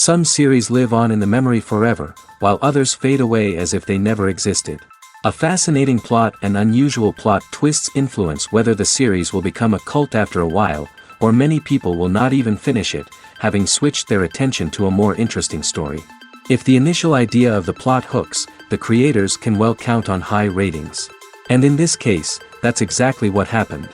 Some series live on in the memory forever, while others fade away as if they never existed. A fascinating plot and unusual plot twists influence whether the series will become a cult after a while, or many people will not even finish it, having switched their attention to a more interesting story. If the initial idea of the plot hooks, the creators can well count on high ratings. And in this case, that's exactly what happened.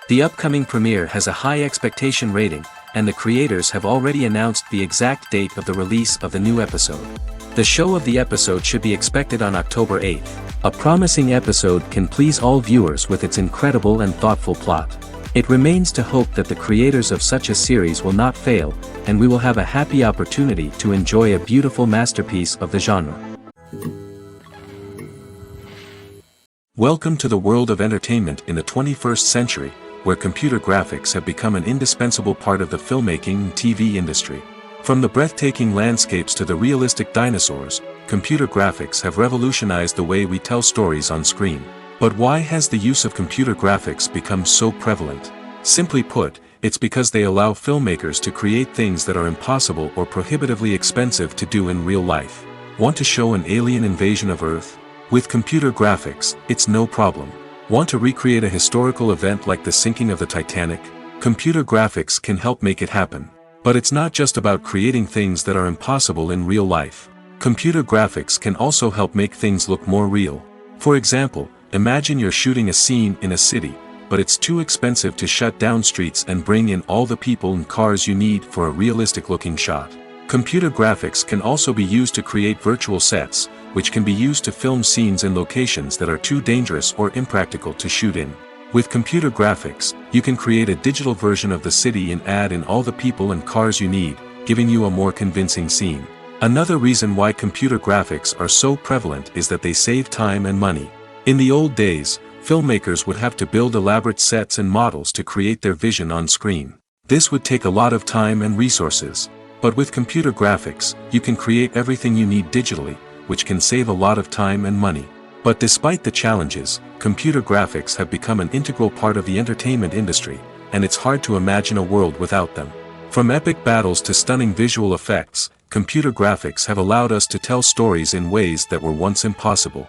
The upcoming premiere has a high expectation rating, and the creators have already announced the exact date of the release of the new episode. The show of the episode should be expected on October 8th. A promising episode can please all viewers with its incredible and thoughtful plot. It remains to hope that the creators of such a series will not fail, and we will have a happy opportunity to enjoy a beautiful masterpiece of the genre. Welcome to the world of entertainment in the 21st century, where computer graphics have become an indispensable part of the filmmaking and TV industry. From the breathtaking landscapes to the realistic dinosaurs, computer graphics have revolutionized the way we tell stories on screen. But why has the use of computer graphics become so prevalent? Simply put, it's because they allow filmmakers to create things that are impossible or prohibitively expensive to do in real life. Want to show an alien invasion of Earth? With computer graphics, it's no problem. Want to recreate a historical event like the sinking of the Titanic? Computer graphics can help make it happen. But it's not just about creating things that are impossible in real life. Computer graphics can also help make things look more real. For example, imagine you're shooting a scene in a city, but it's too expensive to shut down streets and bring in all the people and cars you need for a realistic-looking shot. Computer graphics can also be used to create virtual sets, which can be used to film scenes in locations that are too dangerous or impractical to shoot in. With computer graphics, you can create a digital version of the city and add in all the people and cars you need, giving you a more convincing scene. Another reason why computer graphics are so prevalent is that they save time and money. In the old days, filmmakers would have to build elaborate sets and models to create their vision on screen. This would take a lot of time and resources. But with computer graphics, you can create everything you need digitally, which can save a lot of time and money. But despite the challenges, computer graphics have become an integral part of the entertainment industry, and it's hard to imagine a world without them. From epic battles to stunning visual effects, computer graphics have allowed us to tell stories in ways that were once impossible.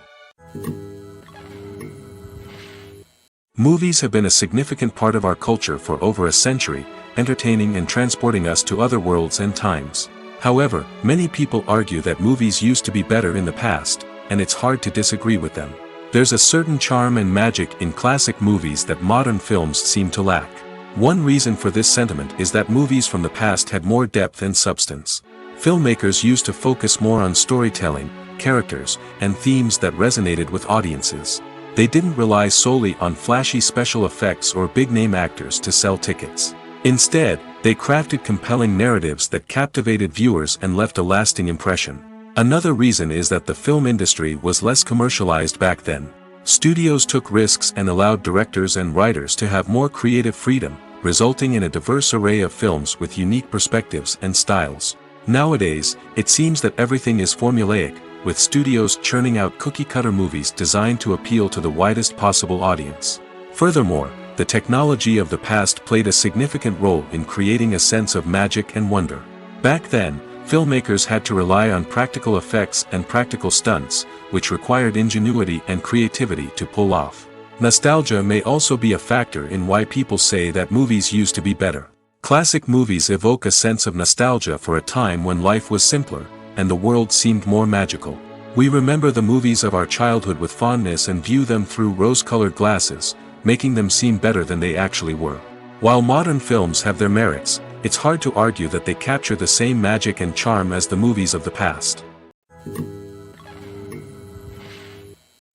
Movies have been a significant part of our culture for over a century, entertaining and transporting us to other worlds and times. However, many people argue that movies used to be better in the past, and it's hard to disagree with them. There's a certain charm and magic in classic movies that modern films seem to lack. One reason for this sentiment is that movies from the past had more depth and substance. Filmmakers used to focus more on storytelling, characters, and themes that resonated with audiences. They didn't rely solely on flashy special effects or big-name actors to sell tickets. Instead, they crafted compelling narratives that captivated viewers and left a lasting impression. Another reason is that the film industry was less commercialized back then. Studios took risks and allowed directors and writers to have more creative freedom, resulting in a diverse array of films with unique perspectives and styles. Nowadays, it seems that everything is formulaic, with studios churning out cookie-cutter movies designed to appeal to the widest possible audience. Furthermore, the technology of the past played a significant role in creating a sense of magic and wonder. Back then, filmmakers had to rely on practical effects and practical stunts, which required ingenuity and creativity to pull off. Nostalgia may also be a factor in why people say that movies used to be better. Classic movies evoke a sense of nostalgia for a time when life was simpler, and the world seemed more magical. We remember the movies of our childhood with fondness and view them through rose-colored glasses, making them seem better than they actually were. While modern films have their merits, it's hard to argue that they capture the same magic and charm as the movies of the past.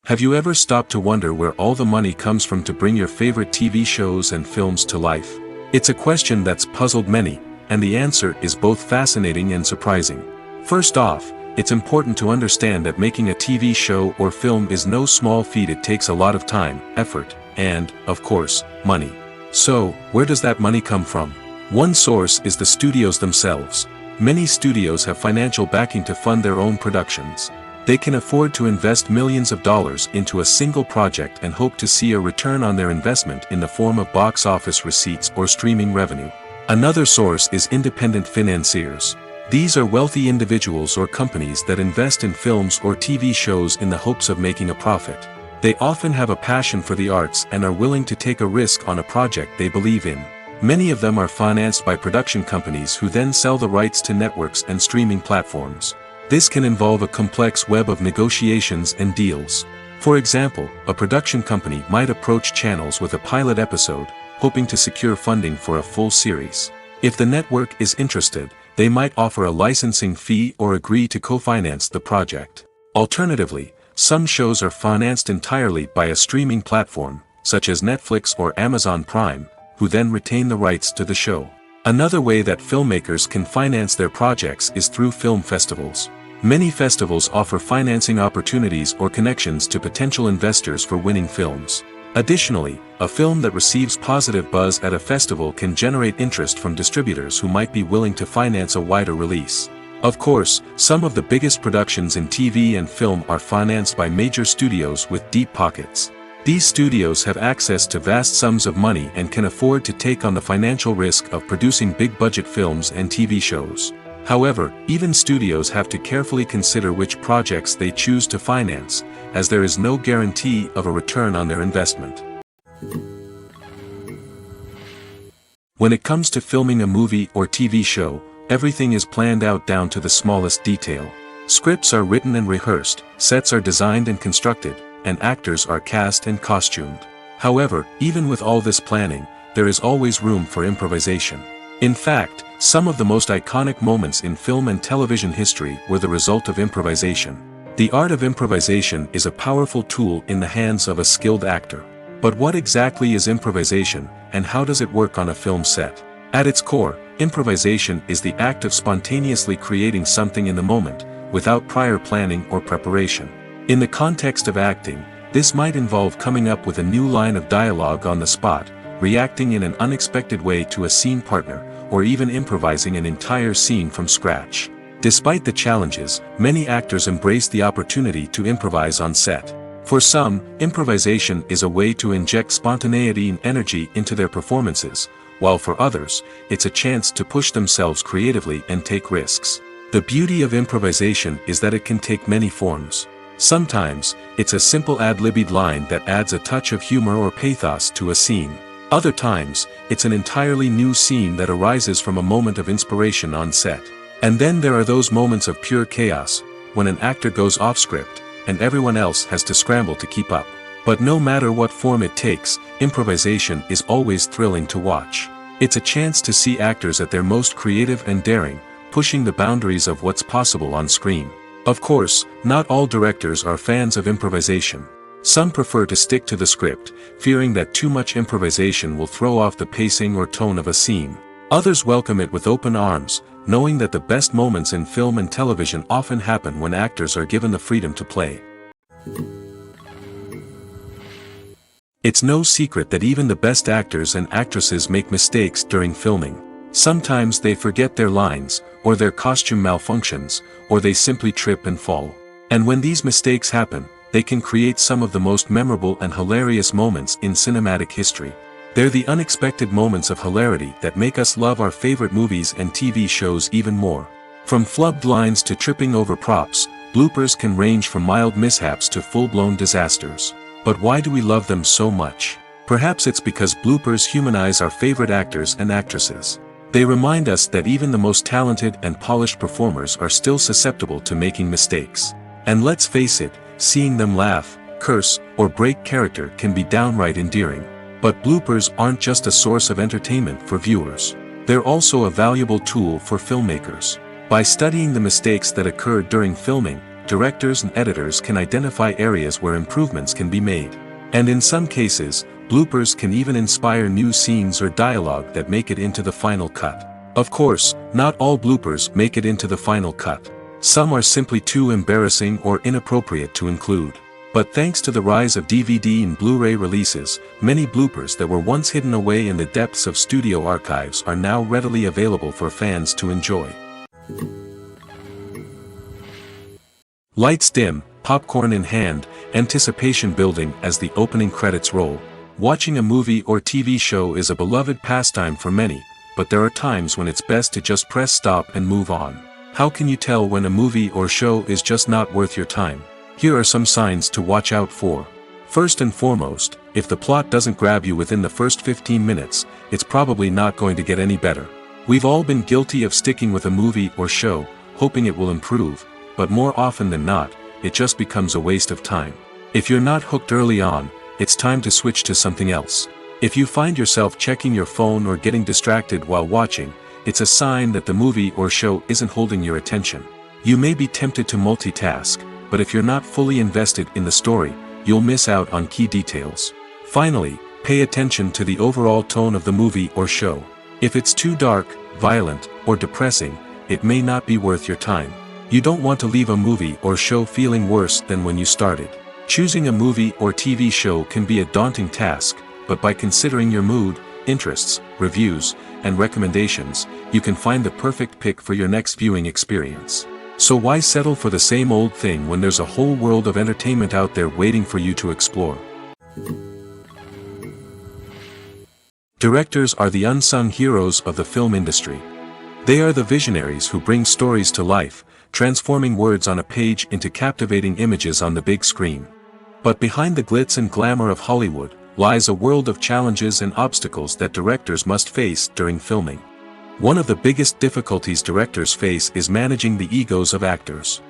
Have you ever stopped to wonder where all the money comes from to bring your favorite TV shows and films to life? It's a question that's puzzled many, and the answer is both fascinating and surprising. First off, it's important to understand that making a TV show or film is no small feat. It takes a lot of time, effort, and, of course, money. So, where does that money come from? One source is the studios themselves. Many studios have financial backing to fund their own productions. They can afford to invest millions of dollars into a single project and hope to see a return on their investment in the form of box office receipts or streaming revenue. Another source is independent financiers. These are wealthy individuals or companies that invest in films or TV shows in the hopes of making a profit. They often have a passion for the arts and are willing to take a risk on a project they believe in. Many of them are financed by production companies who then sell the rights to networks and streaming platforms. This can involve a complex web of negotiations and deals. For example, a production company might approach channels with a pilot episode, hoping to secure funding for a full series. If the network is interested, they might offer a licensing fee or agree to co-finance the project. Alternatively, some shows are financed entirely by a streaming platform, such as Netflix or Amazon Prime, who then retain the rights to the show. Another way that filmmakers can finance their projects is through film festivals. Many festivals offer financing opportunities or connections to potential investors for winning films. Additionally, a film that receives positive buzz at a festival can generate interest from distributors who might be willing to finance a wider release. Of course, some of the biggest productions in TV and film are financed by major studios with deep pockets. These studios have access to vast sums of money and can afford to take on the financial risk of producing big-budget films and TV shows. However, even studios have to carefully consider which projects they choose to finance, as there is no guarantee of a return on their investment. When it comes to filming a movie or TV show, everything is planned out down to the smallest detail. Scripts are written and rehearsed, sets are designed and constructed, and actors are cast and costumed. However, even with all this planning, there is always room for improvisation. In fact, some of the most iconic moments in film and television history were the result of improvisation. The art of improvisation is a powerful tool in the hands of a skilled actor. But what exactly is improvisation, and how does it work on a film set? At its core, improvisation is the act of spontaneously creating something in the moment, without prior planning or preparation. In the context of acting, this might involve coming up with a new line of dialogue on the spot, reacting in an unexpected way to a scene partner, or even improvising an entire scene from scratch. Despite the challenges, many actors embrace the opportunity to improvise on set. For some, improvisation is a way to inject spontaneity and energy into their performances, while for others, it's a chance to push themselves creatively and take risks. The beauty of improvisation is that it can take many forms. Sometimes, it's a simple ad-libbed line that adds a touch of humor or pathos to a scene. Other times, it's an entirely new scene that arises from a moment of inspiration on set. And then there are those moments of pure chaos, when an actor goes off script, and everyone else has to scramble to keep up. But no matter what form it takes, improvisation is always thrilling to watch. It's a chance to see actors at their most creative and daring, pushing the boundaries of what's possible on screen. Of course, not all directors are fans of improvisation. Some prefer to stick to the script, fearing that too much improvisation will throw off the pacing or tone of a scene. Others welcome it with open arms, knowing that the best moments in film and television often happen when actors are given the freedom to play. It's no secret that even the best actors and actresses make mistakes during filming. Sometimes they forget their lines, or their costume malfunctions, or they simply trip and fall. And when these mistakes happen, they can create some of the most memorable and hilarious moments in cinematic history. They're the unexpected moments of hilarity that make us love our favorite movies and TV shows even more. From flubbed lines to tripping over props, bloopers can range from mild mishaps to full-blown disasters. But why do we love them so much? Perhaps it's because bloopers humanize our favorite actors and actresses. They remind us that even the most talented and polished performers are still susceptible to making mistakes. And let's face it, seeing them laugh, curse, or break character can be downright endearing. But bloopers aren't just a source of entertainment for viewers. They're also a valuable tool for filmmakers. By studying the mistakes that occurred during filming, directors and editors can identify areas where improvements can be made. And in some cases, bloopers can even inspire new scenes or dialogue that make it into the final cut. Of course, not all bloopers make it into the final cut. Some are simply too embarrassing or inappropriate to include. But thanks to the rise of DVD and Blu-ray releases, many bloopers that were once hidden away in the depths of studio archives are now readily available for fans to enjoy. Lights dim, popcorn in hand, anticipation building as the opening credits roll. Watching a movie or TV show is a beloved pastime for many, but there are times when it's best to just press stop and move on. How can you tell when a movie or show is just not worth your time? Here are some signs to watch out for. First and foremost, if the plot doesn't grab you within the first 15 minutes, it's probably not going to get any better. We've all been guilty of sticking with a movie or show, hoping it will improve, but more often than not, it just becomes a waste of time. If you're not hooked early on, it's time to switch to something else. If you find yourself checking your phone or getting distracted while watching, it's a sign that the movie or show isn't holding your attention. You may be tempted to multitask, but if you're not fully invested in the story, you'll miss out on key details. Finally, pay attention to the overall tone of the movie or show. If it's too dark, violent, or depressing, it may not be worth your time. You don't want to leave a movie or show feeling worse than when you started. Choosing a movie or TV show can be a daunting task, but by considering your mood, interests, reviews, and recommendations, you can find the perfect pick for your next viewing experience. So why settle for the same old thing when there's a whole world of entertainment out there waiting for you to explore? Directors are the unsung heroes of the film industry. They are the visionaries who bring stories to life, transforming words on a page into captivating images on the big screen. But behind the glitz and glamour of Hollywood, lies a world of challenges and obstacles that directors must face during filming. One of the biggest difficulties directors face is managing the egos of actors.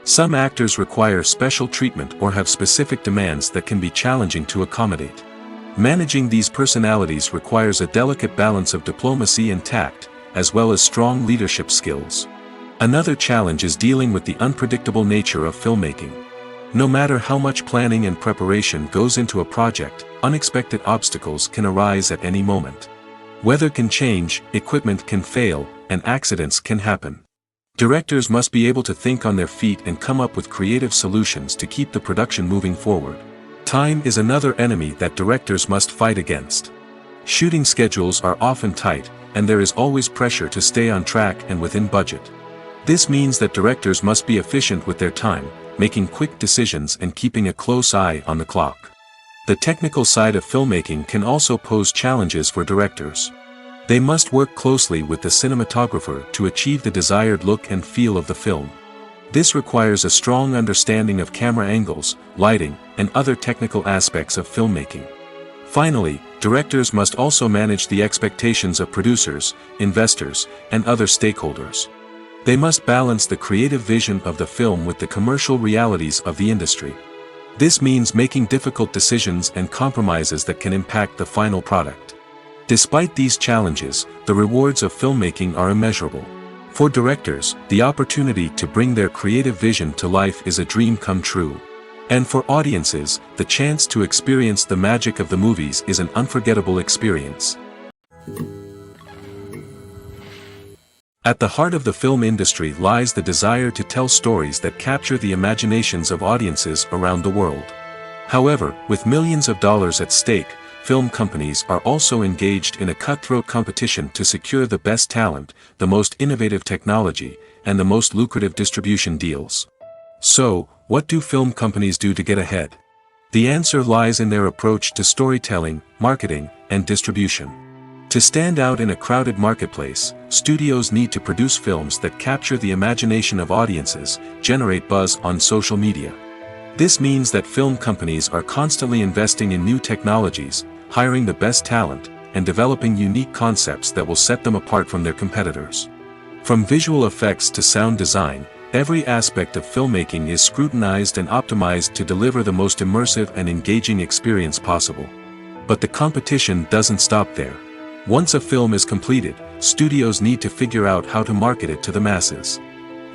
Some actors require special treatment or have specific demands that can be challenging to accommodate. Managing these personalities requires a delicate balance of diplomacy and tact, as well as strong leadership skills. Another challenge is dealing with the unpredictable nature of filmmaking. No matter how much planning and preparation goes into a project, unexpected obstacles can arise at any moment. Weather can change, equipment can fail, and accidents can happen. Directors must be able to think on their feet and come up with creative solutions to keep the production moving forward. Time is another enemy that directors must fight against. Shooting schedules are often tight, and there is always pressure to stay on track and within budget. This means that directors must be efficient with their time, making quick decisions and keeping a close eye on the clock. The technical side of filmmaking can also pose challenges for directors. They must work closely with the cinematographer to achieve the desired look and feel of the film. This requires a strong understanding of camera angles, lighting, and other technical aspects of filmmaking. Finally, directors must also manage the expectations of producers, investors, and other stakeholders. They must balance the creative vision of the film with the commercial realities of the industry. This means making difficult decisions and compromises that can impact the final product. Despite these challenges, the rewards of filmmaking are immeasurable. For directors, the opportunity to bring their creative vision to life is a dream come true. And for audiences, the chance to experience the magic of the movies is an unforgettable experience. At the heart of the film industry lies the desire to tell stories that capture the imaginations of audiences around the world. However, with millions of dollars at stake, film companies are also engaged in a cutthroat competition to secure the best talent, the most innovative technology, and the most lucrative distribution deals. So, what do film companies do to get ahead? The answer lies in their approach to storytelling, marketing, and distribution. To stand out in a crowded marketplace, studios need to produce films that capture the imagination of audiences, generate buzz on social media. This means that film companies are constantly investing in new technologies, hiring the best talent, and developing unique concepts that will set them apart from their competitors. From visual effects to sound design, every aspect of filmmaking is scrutinized and optimized to deliver the most immersive and engaging experience possible. But the competition doesn't stop there. Once a film is completed, studios need to figure out how to market it to the masses.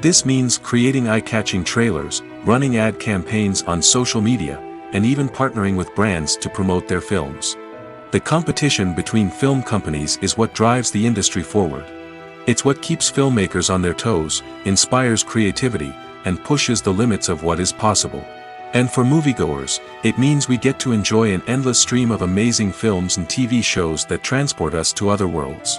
This means creating eye-catching trailers, running ad campaigns on social media, and even partnering with brands to promote their films. The competition between film companies is what drives the industry forward. It's what keeps filmmakers on their toes, inspires creativity, and pushes the limits of what is possible. And for moviegoers, it means we get to enjoy an endless stream of amazing films and TV shows that transport us to other worlds.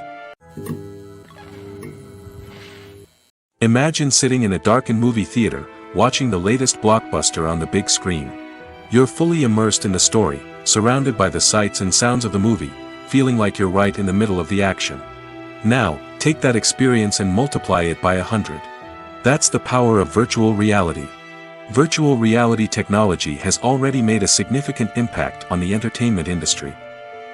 Imagine sitting in a darkened movie theater, watching the latest blockbuster on the big screen. You're fully immersed in the story, surrounded by the sights and sounds of the movie, feeling like you're right in the middle of the action. Now, take that experience and multiply it by 100. That's the power of virtual reality. Virtual reality technology has already made a significant impact on the entertainment industry.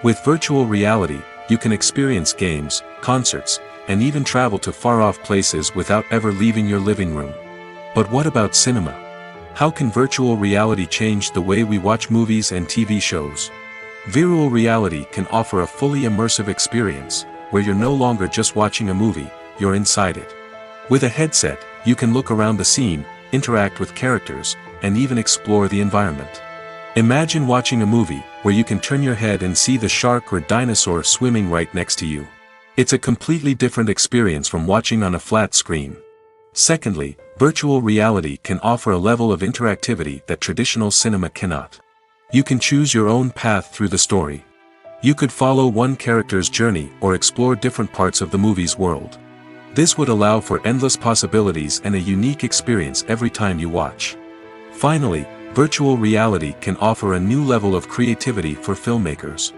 With virtual reality, you can experience games, concerts, and even travel to far-off places without ever leaving your living room. But what about cinema? How can virtual reality change the way we watch movies and TV shows? Virtual reality can offer a fully immersive experience, where you're no longer just watching a movie, you're inside it. With a headset, you can look around the scene, interact with characters, and even explore the environment. Imagine watching a movie where you can turn your head and see the shark or dinosaur swimming right next to you. It's a completely different experience from watching on a flat screen. Secondly, virtual reality can offer a level of interactivity that traditional cinema cannot. You can choose your own path through the story. You could follow one character's journey or explore different parts of the movie's world. This would allow for endless possibilities and a unique experience every time you watch. Finally, virtual reality can offer a new level of creativity for filmmakers.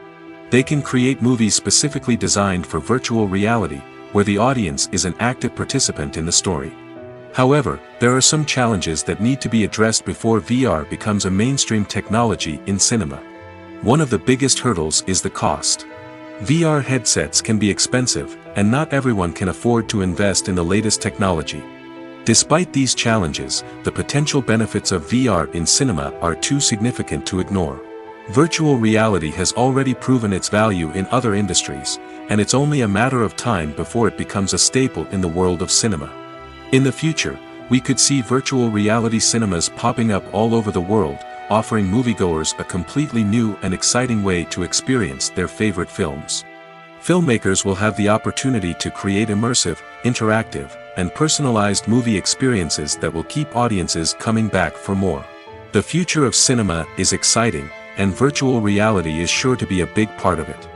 They can create movies specifically designed for virtual reality, where the audience is an active participant in the story. However, there are some challenges that need to be addressed before VR becomes a mainstream technology in cinema. One of the biggest hurdles is the cost. VR headsets can be expensive, and not everyone can afford to invest in the latest technology. Despite these challenges, the potential benefits of VR in cinema are too significant to ignore. Virtual reality has already proven its value in other industries, and it's only a matter of time before it becomes a staple in the world of cinema. In the future, we could see virtual reality cinemas popping up all over the world, offering moviegoers a completely new and exciting way to experience their favorite films. Filmmakers will have the opportunity to create immersive, interactive, and personalized movie experiences that will keep audiences coming back for more. The future of cinema is exciting, and virtual reality is sure to be a big part of it.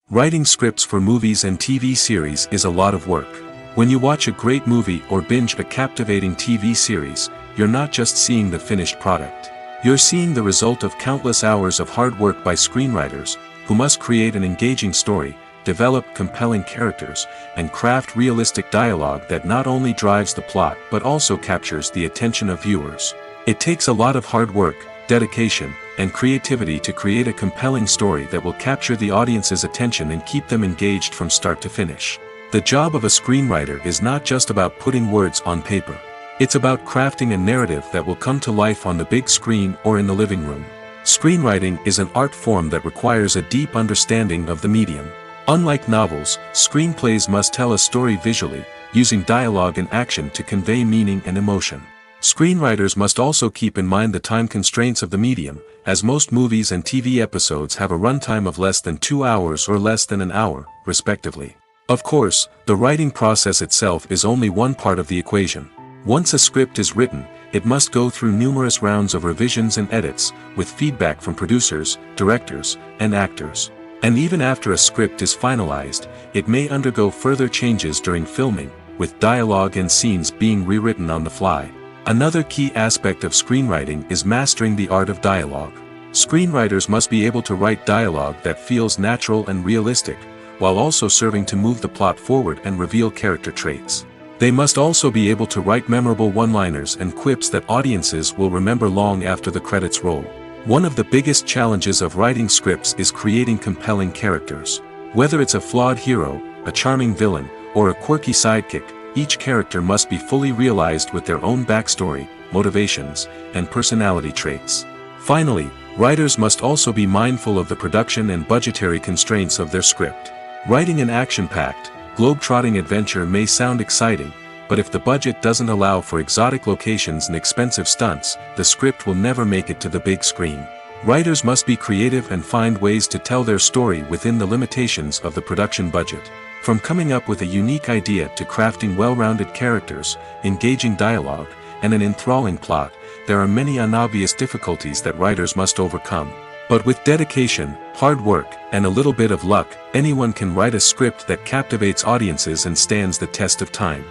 Writing scripts for movies and TV series is a lot of work. When you watch a great movie or binge a captivating TV series, you're not just seeing the finished product. You're seeing the result of countless hours of hard work by screenwriters, who must create an engaging story, develop compelling characters, and craft realistic dialogue that not only drives the plot but also captures the attention of viewers. It takes a lot of hard work, dedication, and creativity to create a compelling story that will capture the audience's attention and keep them engaged from start to finish. The job of a screenwriter is not just about putting words on paper. It's about crafting a narrative that will come to life on the big screen or in the living room. Screenwriting is an art form that requires a deep understanding of the medium. Unlike novels, screenplays must tell a story visually, using dialogue and action to convey meaning and emotion. Screenwriters must also keep in mind the time constraints of the medium, as most movies and TV episodes have a runtime of less than 2 hours or less than an hour, respectively. Of course, the writing process itself is only one part of the equation. Once a script is written, it must go through numerous rounds of revisions and edits, with feedback from producers, directors, and actors. And even after a script is finalized, it may undergo further changes during filming, with dialogue and scenes being rewritten on the fly. Another key aspect of screenwriting is mastering the art of dialogue. Screenwriters must be able to write dialogue that feels natural and realistic, while also serving to move the plot forward and reveal character traits. They must also be able to write memorable one-liners and quips that audiences will remember long after the credits roll. One of the biggest challenges of writing scripts is creating compelling characters. Whether it's a flawed hero, a charming villain, or a quirky sidekick, each character must be fully realized with their own backstory, motivations, and personality traits. Finally, writers must also be mindful of the production and budgetary constraints of their script. Writing an action-packed, globe-trotting adventure may sound exciting, but if the budget doesn't allow for exotic locations and expensive stunts, the script will never make it to the big screen. Writers must be creative and find ways to tell their story within the limitations of the production budget. From coming up with a unique idea to crafting well-rounded characters, engaging dialogue, and an enthralling plot, there are many unobvious difficulties that writers must overcome. But with dedication, hard work, and a little bit of luck, anyone can write a script that captivates audiences and stands the test of time.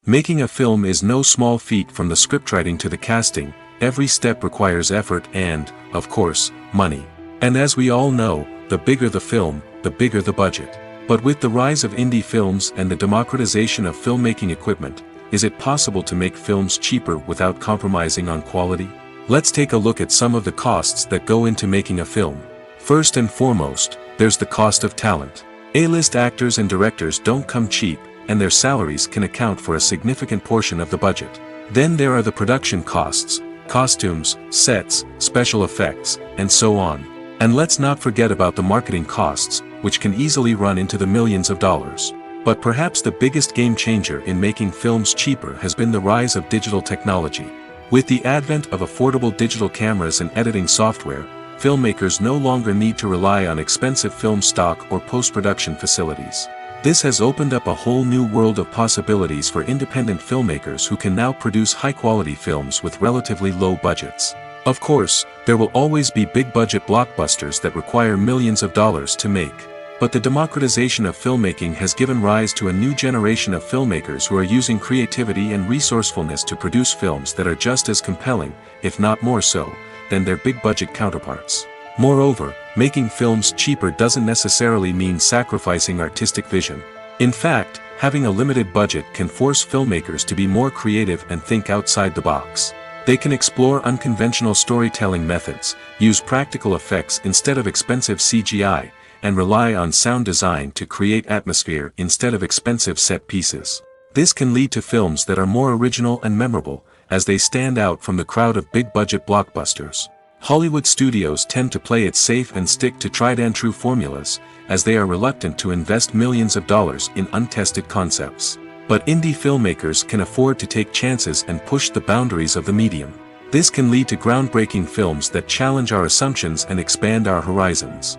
Making a film is no small feat. From the scriptwriting to the casting, every step requires effort and, of course, money. And as we all know, the bigger the film, the bigger the budget. But with the rise of indie films and the democratization of filmmaking equipment, is it possible to make films cheaper without compromising on quality? Let's take a look at some of the costs that go into making a film. First and foremost, there's the cost of talent. A-list actors and directors don't come cheap, and their salaries can account for a significant portion of the budget. Then there are the production costs, costumes, sets, special effects, and so on. And let's not forget about the marketing costs, which can easily run into the millions of dollars. But perhaps the biggest game changer in making films cheaper has been the rise of digital technology. With the advent of affordable digital cameras and editing software, filmmakers no longer need to rely on expensive film stock or post-production facilities. This has opened up a whole new world of possibilities for independent filmmakers who can now produce high-quality films with relatively low budgets. Of course, there will always be big-budget blockbusters that require millions of dollars to make. But the democratization of filmmaking has given rise to a new generation of filmmakers who are using creativity and resourcefulness to produce films that are just as compelling, if not more so, than their big-budget counterparts. Moreover, making films cheaper doesn't necessarily mean sacrificing artistic vision. In fact, having a limited budget can force filmmakers to be more creative and think outside the box. They can explore unconventional storytelling methods, use practical effects instead of expensive CGI, and rely on sound design to create atmosphere instead of expensive set pieces. This can lead to films that are more original and memorable, as they stand out from the crowd of big-budget blockbusters. Hollywood studios tend to play it safe and stick to tried-and-true formulas, as they are reluctant to invest millions of dollars in untested concepts. But indie filmmakers can afford to take chances and push the boundaries of the medium. This can lead to groundbreaking films that challenge our assumptions and expand our horizons.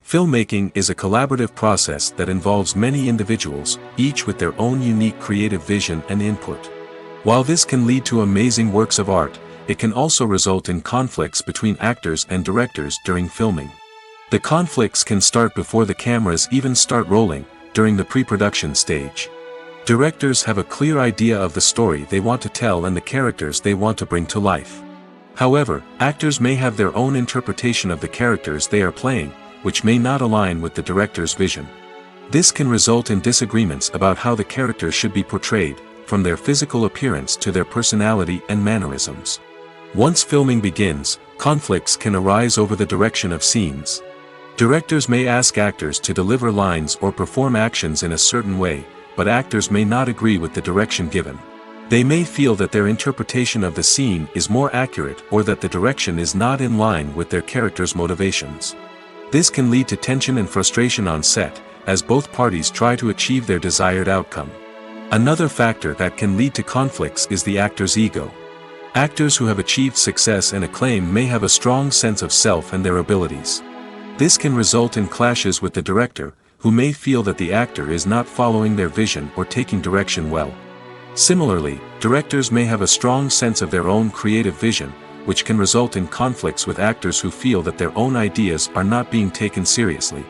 Filmmaking is a collaborative process that involves many individuals, each with their own unique creative vision and input. While this can lead to amazing works of art, it can also result in conflicts between actors and directors during filming. The conflicts can start before the cameras even start rolling, during the pre-production stage. Directors have a clear idea of the story they want to tell and the characters they want to bring to life. However, actors may have their own interpretation of the characters they are playing, which may not align with the director's vision. This can result in disagreements about how the characters should be portrayed, from their physical appearance to their personality and mannerisms. Once filming begins, conflicts can arise over the direction of scenes. Directors may ask actors to deliver lines or perform actions in a certain way, but actors may not agree with the direction given. They may feel that their interpretation of the scene is more accurate or that the direction is not in line with their character's motivations. This can lead to tension and frustration on set, as both parties try to achieve their desired outcome. Another factor that can lead to conflicts is the actor's ego. Actors who have achieved success and acclaim may have a strong sense of self and their abilities. This can result in clashes with the director, who may feel that the actor is not following their vision or taking direction well. Similarly, directors may have a strong sense of their own creative vision, which can result in conflicts with actors who feel that their own ideas are not being taken seriously.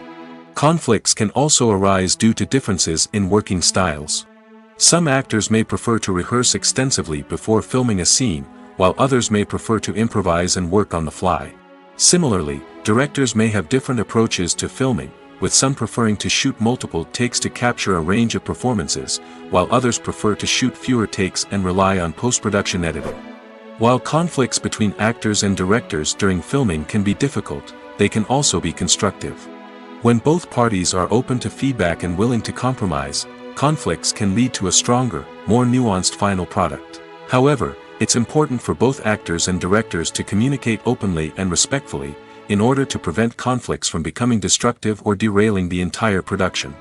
Conflicts can also arise due to differences in working styles. Some actors may prefer to rehearse extensively before filming a scene, while others may prefer to improvise and work on the fly. Similarly, directors may have different approaches to filming, with some preferring to shoot multiple takes to capture a range of performances, while others prefer to shoot fewer takes and rely on post-production editing. While conflicts between actors and directors during filming can be difficult, they can also be constructive. When both parties are open to feedback and willing to compromise, conflicts can lead to a stronger, more nuanced final product. However, it's important for both actors and directors to communicate openly and respectfully, in order to prevent conflicts from becoming destructive or derailing the entire production.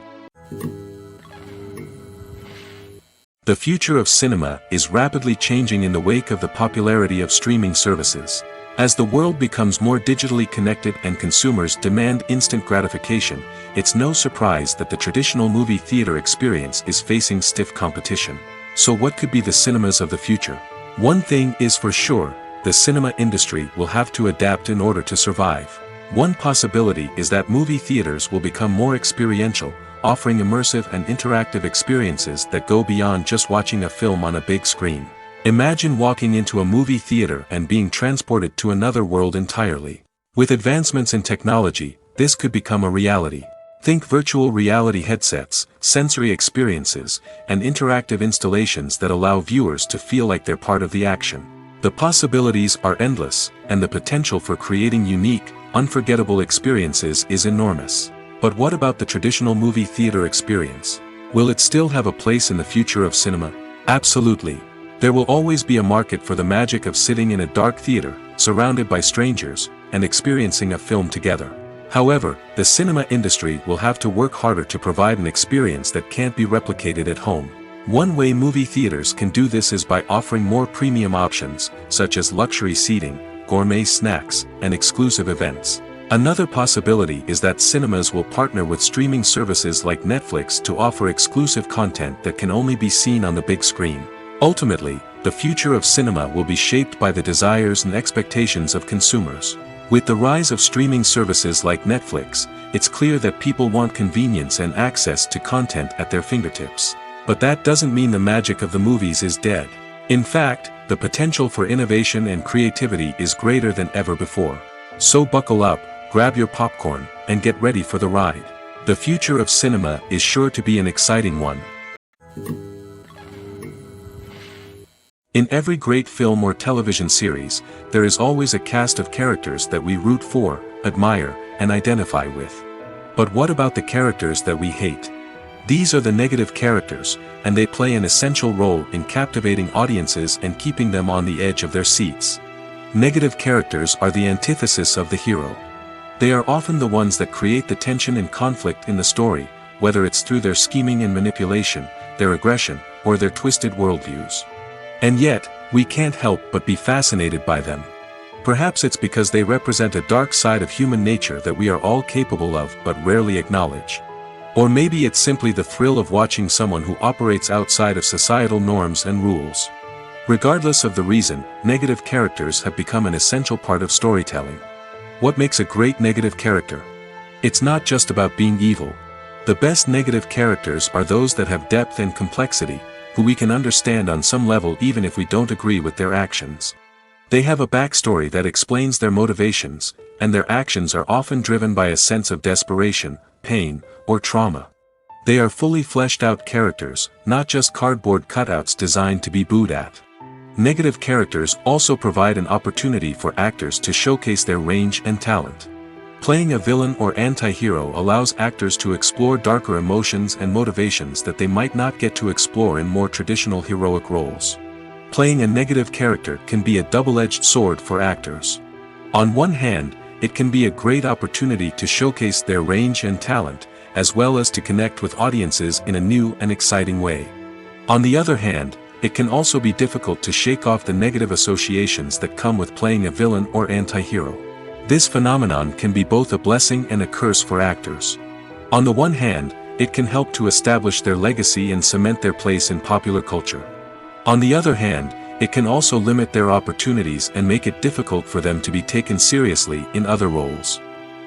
The future of cinema is rapidly changing in the wake of the popularity of streaming services. As the world becomes more digitally connected and consumers demand instant gratification, it's no surprise that the traditional movie theater experience is facing stiff competition. So what could be the cinemas of the future? One thing is for sure, the cinema industry will have to adapt in order to survive. One possibility is that movie theaters will become more experiential, offering immersive and interactive experiences that go beyond just watching a film on a big screen. Imagine walking into a movie theater and being transported to another world entirely. With advancements in technology, this could become a reality. Think virtual reality headsets, sensory experiences, and interactive installations that allow viewers to feel like they're part of the action. The possibilities are endless, and the potential for creating unique, unforgettable experiences is enormous. But what about the traditional movie theater experience? Will it still have a place in the future of cinema? Absolutely. There will always be a market for the magic of sitting in a dark theater, surrounded by strangers, and experiencing a film together. However, the cinema industry will have to work harder to provide an experience that can't be replicated at home. One way movie theaters can do this is by offering more premium options, such as luxury seating, gourmet snacks, and exclusive events. Another possibility is that cinemas will partner with streaming services like Netflix to offer exclusive content that can only be seen on the big screen. Ultimately, the future of cinema will be shaped by the desires and expectations of consumers. With the rise of streaming services like Netflix, it's clear that people want convenience and access to content at their fingertips. But that doesn't mean the magic of the movies is dead. In fact, the potential for innovation and creativity is greater than ever before. So buckle up, grab your popcorn, and get ready for the ride. The future of cinema is sure to be an exciting one. In every great film or television series, there is always a cast of characters that we root for, admire, and identify with. But what about the characters that we hate? These are the negative characters, and they play an essential role in captivating audiences and keeping them on the edge of their seats. Negative characters are the antithesis of the hero. They are often the ones that create the tension and conflict in the story, whether it's through their scheming and manipulation, their aggression, or their twisted worldviews. And yet, we can't help but be fascinated by them. Perhaps it's because they represent a dark side of human nature that we are all capable of but rarely acknowledge. Or maybe it's simply the thrill of watching someone who operates outside of societal norms and rules. Regardless of the reason, negative characters have become an essential part of storytelling. What makes a great negative character? It's not just about being evil. The best negative characters are those that have depth and complexity, who we can understand on some level even if we don't agree with their actions. They have a backstory that explains their motivations, and their actions are often driven by a sense of desperation, pain, or trauma. They are fully fleshed out characters, not just cardboard cutouts designed to be booed at. Negative characters also provide an opportunity for actors to showcase their range and talent. Playing a villain or anti-hero allows actors to explore darker emotions and motivations that they might not get to explore in more traditional heroic roles. Playing a negative character can be a double-edged sword for actors. On one hand, it can be a great opportunity to showcase their range and talent, as well as to connect with audiences in a new and exciting way. On the other hand, it can also be difficult to shake off the negative associations that come with playing a villain or anti-hero. This phenomenon can be both a blessing and a curse for actors. On the one hand, it can help to establish their legacy and cement their place in popular culture. On the other hand, it can also limit their opportunities and make it difficult for them to be taken seriously in other roles.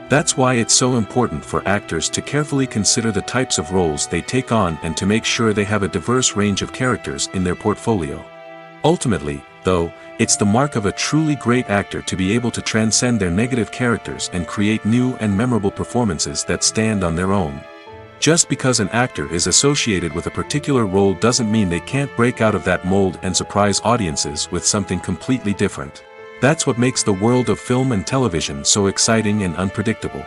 That's why it's so important for actors to carefully consider the types of roles they take on and to make sure they have a diverse range of characters in their portfolio. Ultimately, though, it's the mark of a truly great actor to be able to transcend their negative characters and create new and memorable performances that stand on their own. Just because an actor is associated with a particular role doesn't mean they can't break out of that mold and surprise audiences with something completely different. That's what makes the world of film and television so exciting and unpredictable.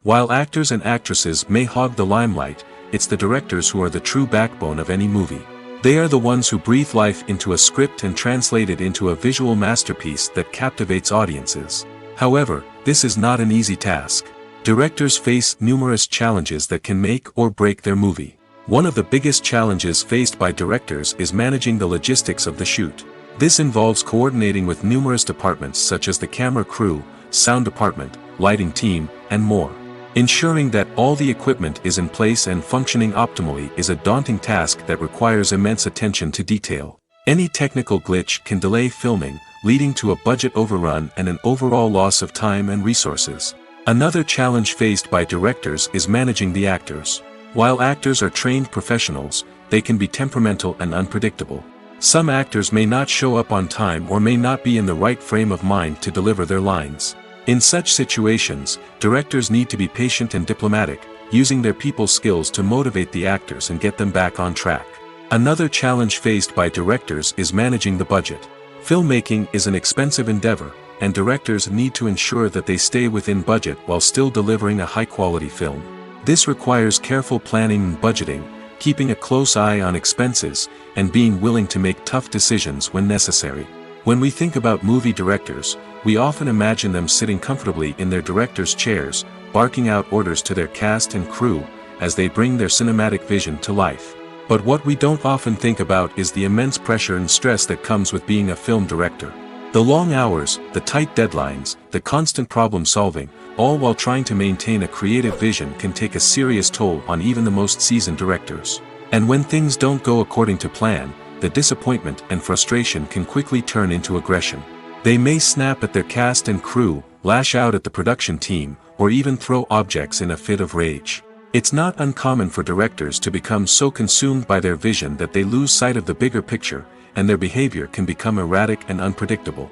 While actors and actresses may hog the limelight, it's the directors who are the true backbone of any movie. They are the ones who breathe life into a script and translate it into a visual masterpiece that captivates audiences. However, this is not an easy task. Directors face numerous challenges that can make or break their movie. One of the biggest challenges faced by directors is managing the logistics of the shoot. This involves coordinating with numerous departments such as the camera crew, sound department, lighting team, and more. Ensuring that all the equipment is in place and functioning optimally is a daunting task that requires immense attention to detail. Any technical glitch can delay filming, leading to a budget overrun and an overall loss of time and resources. Another challenge faced by directors is managing the actors. While actors are trained professionals, they can be temperamental and unpredictable. Some actors may not show up on time or may not be in the right frame of mind to deliver their lines. In such situations, directors need to be patient and diplomatic, using their people skills to motivate the actors and get them back on track. Another challenge faced by directors is managing the budget. Filmmaking is an expensive endeavor, and directors need to ensure that they stay within budget while still delivering a high-quality film. This requires careful planning and budgeting, keeping a close eye on expenses, and being willing to make tough decisions when necessary. When we think about movie directors, we often imagine them sitting comfortably in their director's chairs, barking out orders to their cast and crew, as they bring their cinematic vision to life. But what we don't often think about is the immense pressure and stress that comes with being a film director. The long hours, the tight deadlines, the constant problem solving, all while trying to maintain a creative vision can take a serious toll on even the most seasoned directors. And when things don't go according to plan, the disappointment and frustration can quickly turn into aggression. They may snap at their cast and crew, lash out at the production team, or even throw objects in a fit of rage. It's not uncommon for directors to become so consumed by their vision that they lose sight of the bigger picture, and their behavior can become erratic and unpredictable.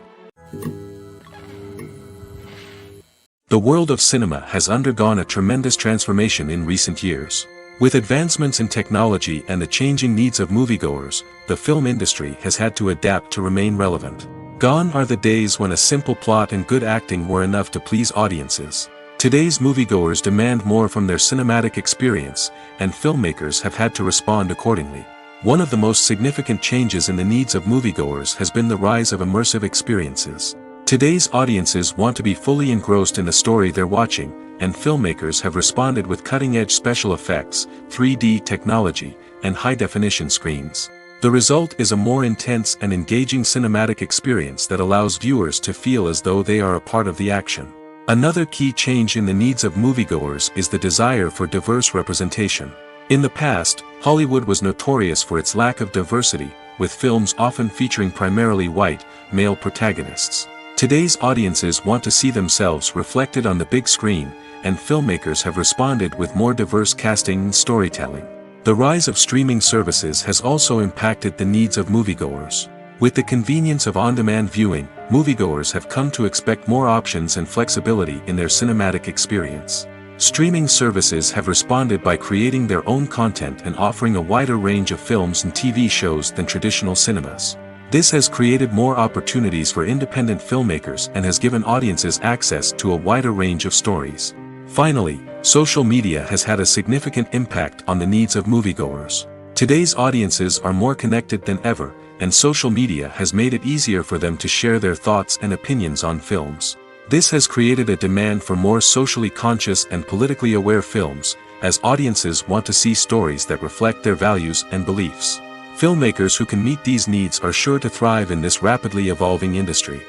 The world of cinema has undergone a tremendous transformation in recent years. With advancements in technology and the changing needs of moviegoers, the film industry has had to adapt to remain relevant. Gone are the days when a simple plot and good acting were enough to please audiences. Today's moviegoers demand more from their cinematic experience, and filmmakers have had to respond accordingly. One of the most significant changes in the needs of moviegoers has been the rise of immersive experiences. Today's audiences want to be fully engrossed in the story they're watching, and filmmakers have responded with cutting-edge special effects, 3D technology, and high-definition screens. The result is a more intense and engaging cinematic experience that allows viewers to feel as though they are a part of the action. Another key change in the needs of moviegoers is the desire for diverse representation. In the past, Hollywood was notorious for its lack of diversity, with films often featuring primarily white, male protagonists. Today's audiences want to see themselves reflected on the big screen, and filmmakers have responded with more diverse casting and storytelling. The rise of streaming services has also impacted the needs of moviegoers. With the convenience of on-demand viewing, moviegoers have come to expect more options and flexibility in their cinematic experience. Streaming services have responded by creating their own content and offering a wider range of films and TV shows than traditional cinemas. This has created more opportunities for independent filmmakers and has given audiences access to a wider range of stories. Finally, social media has had a significant impact on the needs of moviegoers. Today's audiences are more connected than ever, and social media has made it easier for them to share their thoughts and opinions on films. This has created a demand for more socially conscious and politically aware films, as audiences want to see stories that reflect their values and beliefs. Filmmakers who can meet these needs are sure to thrive in this rapidly evolving industry.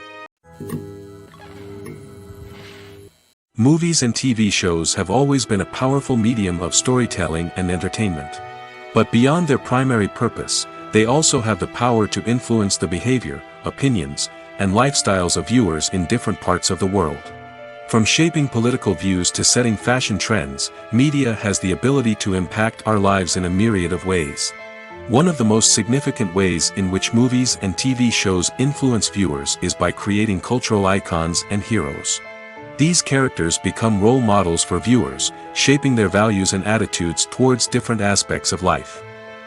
Movies and TV shows have always been a powerful medium of storytelling and entertainment. But beyond their primary purpose, they also have the power to influence the behavior, opinions, and lifestyles of viewers in different parts of the world. From shaping political views to setting fashion trends, media has the ability to impact our lives in a myriad of ways. One of the most significant ways in which movies and TV shows influence viewers is by creating cultural icons and heroes. These characters become role models for viewers, shaping their values and attitudes towards different aspects of life.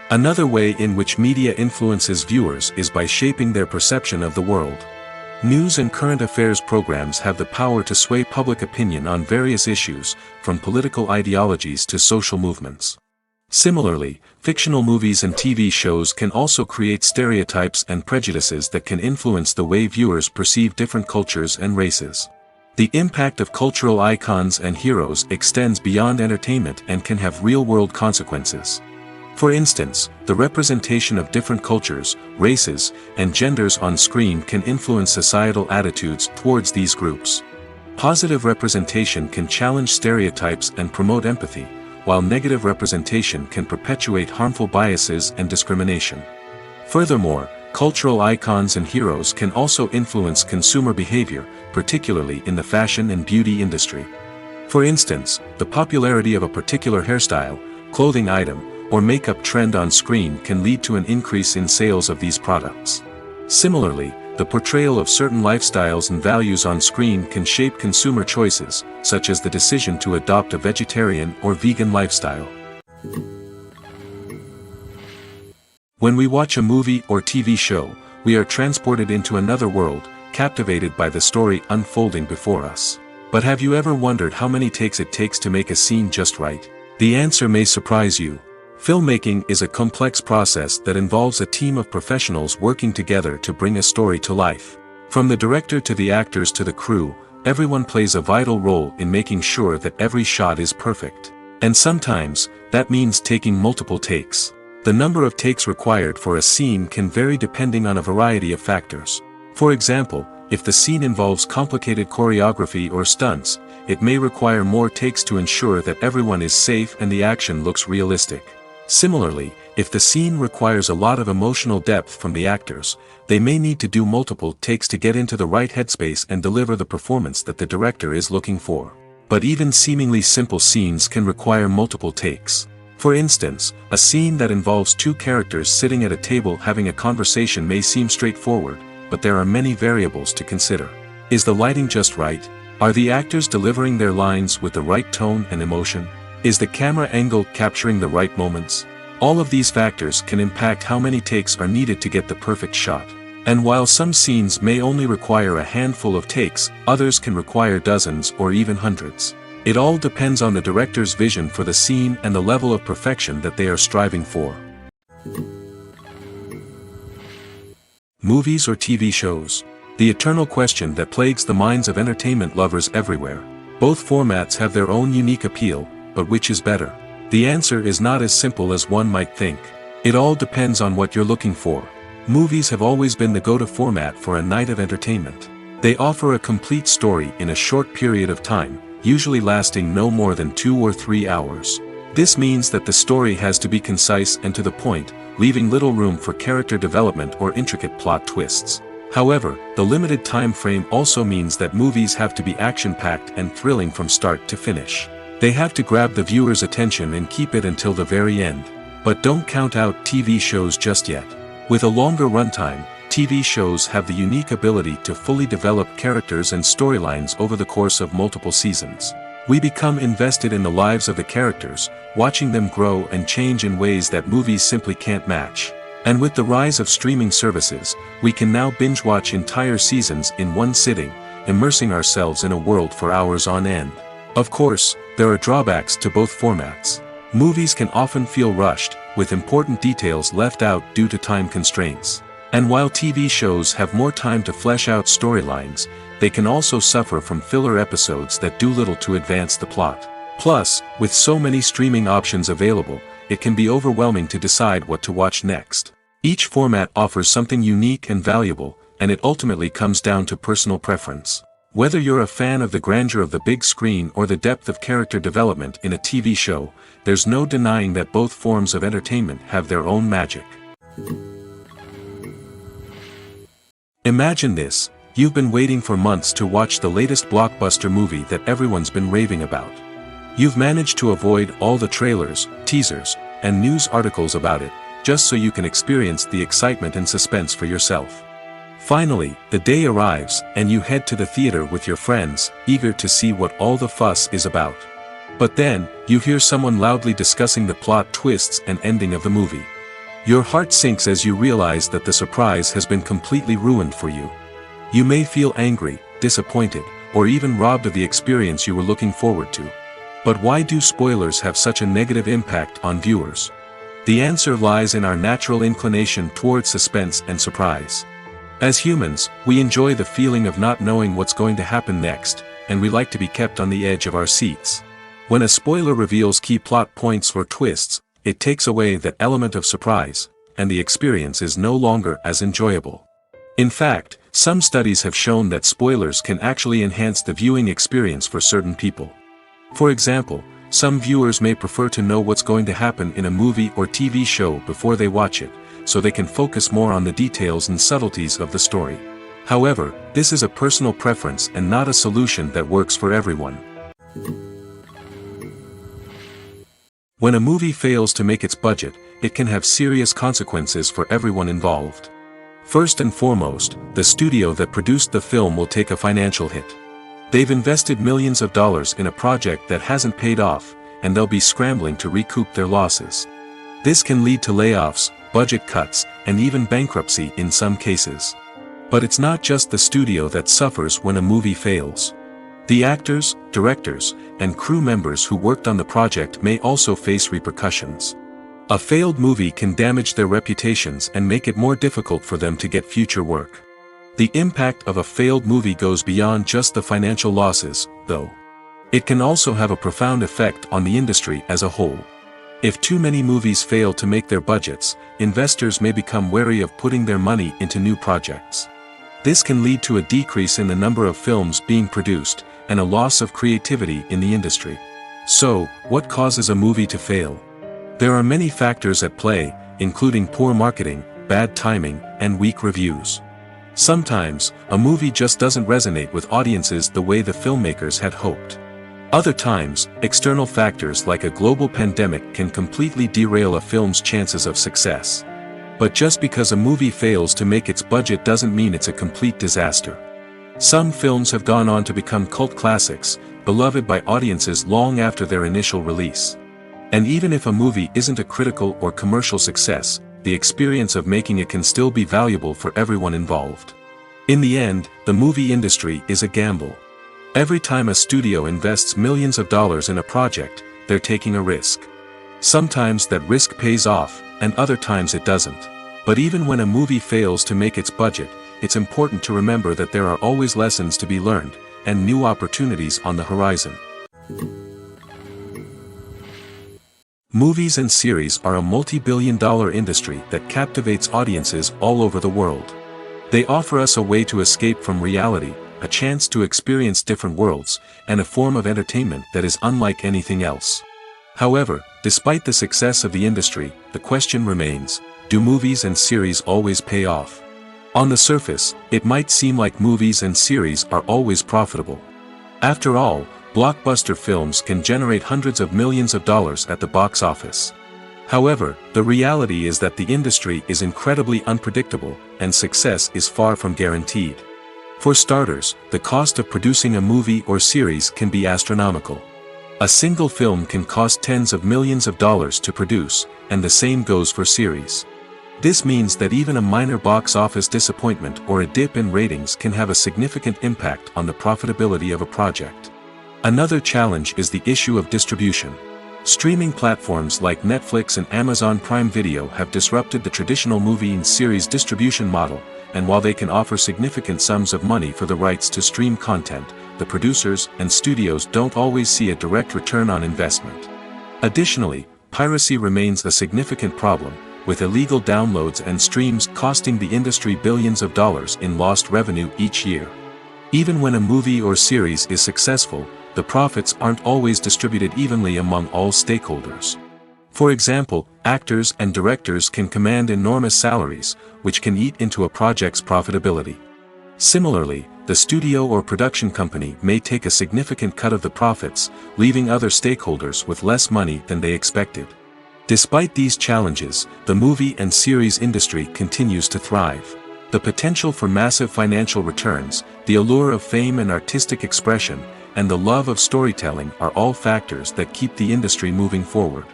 Another way in which media influences viewers is by shaping their perception of the world. News and current affairs programs have the power to sway public opinion on various issues, from political ideologies to social movements. Similarly, fictional movies and TV shows can also create stereotypes and prejudices that can influence the way viewers perceive different cultures and races. The impact of cultural icons and heroes extends beyond entertainment and can have real-world consequences. For instance, the representation of different cultures, races, and genders on screen can influence societal attitudes towards these groups. Positive representation can challenge stereotypes and promote empathy, while negative representation can perpetuate harmful biases and discrimination. Furthermore, cultural icons and heroes can also influence consumer behavior, particularly in the fashion and beauty industry. For instance, the popularity of a particular hairstyle, clothing item, or makeup trend on screen can lead to an increase in sales of these products. Similarly, the portrayal of certain lifestyles and values on screen can shape consumer choices, such as the decision to adopt a vegetarian or vegan lifestyle. When we watch a movie or TV show, we are transported into another world, captivated by the story unfolding before us. But have you ever wondered how many takes it takes to make a scene just right? The answer may surprise you. Filmmaking is a complex process that involves a team of professionals working together to bring a story to life. From the director to the actors to the crew, everyone plays a vital role in making sure that every shot is perfect. And sometimes, that means taking multiple takes. The number of takes required for a scene can vary depending on a variety of factors. For example, if the scene involves complicated choreography or stunts, it may require more takes to ensure that everyone is safe and the action looks realistic. Similarly, if the scene requires a lot of emotional depth from the actors, they may need to do multiple takes to get into the right headspace and deliver the performance that the director is looking for. But even seemingly simple scenes can require multiple takes. For instance, a scene that involves two characters sitting at a table having a conversation may seem straightforward, but there are many variables to consider. Is the lighting just right? Are the actors delivering their lines with the right tone and emotion? Is the camera angle capturing the right moments? All of these factors can impact how many takes are needed to get the perfect shot. And while some scenes may only require a handful of takes, others can require dozens or even hundreds. It all depends on the director's vision for the scene and the level of perfection that they are striving for. Movies or TV shows? The eternal question that plagues the minds of entertainment lovers everywhere. Both formats have their own unique appeal, but which is better? The answer is not as simple as one might think. It all depends on what you're looking for. Movies have always been the go-to format for a night of entertainment. They offer a complete story in a short period of time, usually lasting no more than 2 or 3 hours. This means that the story has to be concise and to the point, leaving little room for character development or intricate plot twists. However, the limited time frame also means that movies have to be action-packed and thrilling from start to finish. They have to grab the viewer's attention and keep it until the very end. But don't count out TV shows just yet. With a longer runtime, TV shows have the unique ability to fully develop characters and storylines over the course of multiple seasons. We become invested in the lives of the characters, watching them grow and change in ways that movies simply can't match. And with the rise of streaming services, we can now binge-watch entire seasons in one sitting, immersing ourselves in a world for hours on end. Of course, there are drawbacks to both formats. Movies can often feel rushed, with important details left out due to time constraints. And while TV shows have more time to flesh out storylines, they can also suffer from filler episodes that do little to advance the plot. Plus, with so many streaming options available, it can be overwhelming to decide what to watch next. Each format offers something unique and valuable, and it ultimately comes down to personal preference. Whether you're a fan of the grandeur of the big screen or the depth of character development in a TV show, there's no denying that both forms of entertainment have their own magic. Imagine this: you've been waiting for months to watch the latest blockbuster movie that everyone's been raving about. You've managed to avoid all the trailers, teasers, and news articles about it, just so you can experience the excitement and suspense for yourself. Finally, the day arrives, and you head to the theater with your friends, eager to see what all the fuss is about. But then, you hear someone loudly discussing the plot twists and ending of the movie. Your heart sinks as you realize that the surprise has been completely ruined for you. You may feel angry, disappointed, or even robbed of the experience you were looking forward to. But why do spoilers have such a negative impact on viewers? The answer lies in our natural inclination towards suspense and surprise. As humans, we enjoy the feeling of not knowing what's going to happen next, and we like to be kept on the edge of our seats. When a spoiler reveals key plot points or twists, it takes away that element of surprise, and the experience is no longer as enjoyable. In fact, some studies have shown that spoilers can actually enhance the viewing experience for certain people. For example, some viewers may prefer to know what's going to happen in a movie or TV show before they watch it, so they can focus more on the details and subtleties of the story. However, this is a personal preference and not a solution that works for everyone. When a movie fails to make its budget, it can have serious consequences for everyone involved. First and foremost, the studio that produced the film will take a financial hit. They've invested millions of dollars in a project that hasn't paid off, and they'll be scrambling to recoup their losses. This can lead to layoffs, budget cuts, and even bankruptcy in some cases. But it's not just the studio that suffers when a movie fails. The actors, directors, and crew members who worked on the project may also face repercussions. A failed movie can damage their reputations and make it more difficult for them to get future work. The impact of a failed movie goes beyond just the financial losses, though. It can also have a profound effect on the industry as a whole. If too many movies fail to make their budgets, investors may become wary of putting their money into new projects. This can lead to a decrease in the number of films being produced, and a loss of creativity in the industry. So, what causes a movie to fail? There are many factors at play, including poor marketing, bad timing, and weak reviews. Sometimes, a movie just doesn't resonate with audiences the way the filmmakers had hoped. Other times, external factors like a global pandemic can completely derail a film's chances of success. But just because a movie fails to make its budget doesn't mean it's a complete disaster. Some films have gone on to become cult classics, beloved by audiences long after their initial release. And even if a movie isn't a critical or commercial success, the experience of making it can still be valuable for everyone involved. In the end, the movie industry is a gamble. Every time a studio invests millions of dollars in a project, they're taking a risk. Sometimes that risk pays off, and other times it doesn't. But even when a movie fails to make its budget, it's important to remember that there are always lessons to be learned, and new opportunities on the horizon. Movies and series are a multi-billion-dollar industry that captivates audiences all over the world. They offer us a way to escape from reality, a chance to experience different worlds, and a form of entertainment that is unlike anything else. However, despite the success of the industry, the question remains, do movies and series always pay off? On the surface, it might seem like movies and series are always profitable. After all, blockbuster films can generate hundreds of millions of dollars at the box office. However, the reality is that the industry is incredibly unpredictable, and success is far from guaranteed. For starters, the cost of producing a movie or series can be astronomical. A single film can cost tens of millions of dollars to produce, and the same goes for series. This means that even a minor box office disappointment or a dip in ratings can have a significant impact on the profitability of a project. Another challenge is the issue of distribution. Streaming platforms like Netflix and Amazon Prime Video have disrupted the traditional movie and series distribution model, and while they can offer significant sums of money for the rights to stream content, the producers and studios don't always see a direct return on investment. Additionally, piracy remains a significant problem, with illegal downloads and streams costing the industry billions of dollars in lost revenue each year. Even when a movie or series is successful, the profits aren't always distributed evenly among all stakeholders. For example, actors and directors can command enormous salaries, which can eat into a project's profitability. Similarly, the studio or production company may take a significant cut of the profits, leaving other stakeholders with less money than they expected. Despite these challenges, the movie and series industry continues to thrive. The potential for massive financial returns, the allure of fame and artistic expression, and the love of storytelling are all factors that keep the industry moving forward.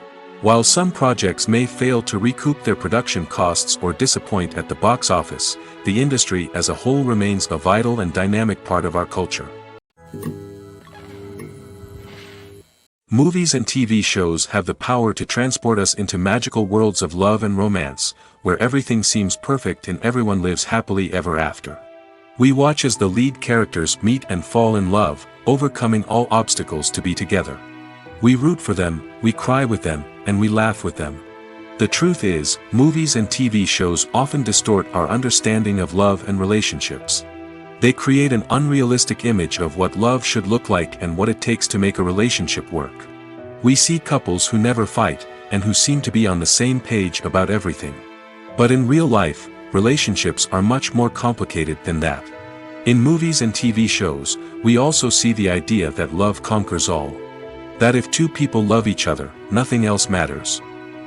While some projects may fail to recoup their production costs or disappoint at the box office, the industry as a whole remains a vital and dynamic part of our culture. Movies and TV shows have the power to transport us into magical worlds of love and romance, where everything seems perfect and everyone lives happily ever after. We watch as the lead characters meet and fall in love, overcoming all obstacles to be together. We root for them, we cry with them, and we laugh with them. The truth is, movies and TV shows often distort our understanding of love and relationships. They create an unrealistic image of what love should look like and what it takes to make a relationship work. We see couples who never fight, and who seem to be on the same page about everything. But in real life, relationships are much more complicated than that. In movies and TV shows, we also see the idea that love conquers all. That if two people love each other, nothing else matters.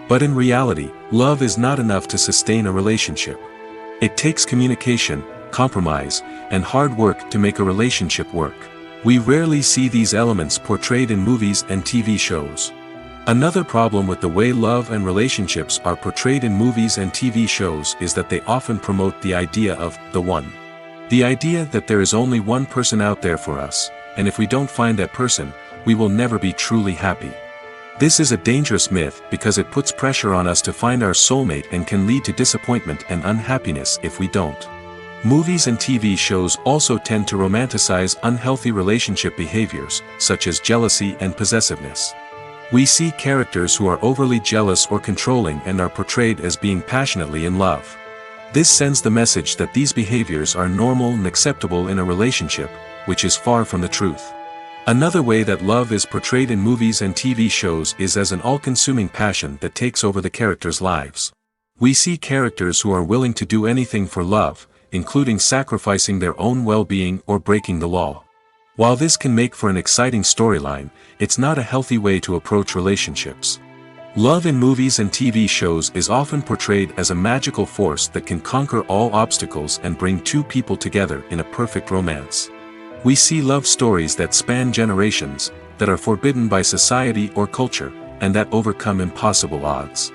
But in reality, love is not enough to sustain a relationship. It takes communication, compromise, and hard work to make a relationship work. We rarely see these elements portrayed in movies and TV shows. Another problem with the way love and relationships are portrayed in movies and TV shows is that they often promote the idea of the one. The idea that there is only one person out there for us, and if we don't find that person, we will never be truly happy. This is a dangerous myth because it puts pressure on us to find our soulmate and can lead to disappointment and unhappiness if we don't. Movies and TV shows also tend to romanticize unhealthy relationship behaviors, such as jealousy and possessiveness. We see characters who are overly jealous or controlling and are portrayed as being passionately in love. This sends the message that these behaviors are normal and acceptable in a relationship, which is far from the truth. Another way that love is portrayed in movies and TV shows is as an all-consuming passion that takes over the characters' lives. We see characters who are willing to do anything for love, including sacrificing their own well-being or breaking the law. While this can make for an exciting storyline, it's not a healthy way to approach relationships. Love in movies and TV shows is often portrayed as a magical force that can conquer all obstacles and bring two people together in a perfect romance. We see love stories that span generations, that are forbidden by society or culture, and that overcome impossible odds.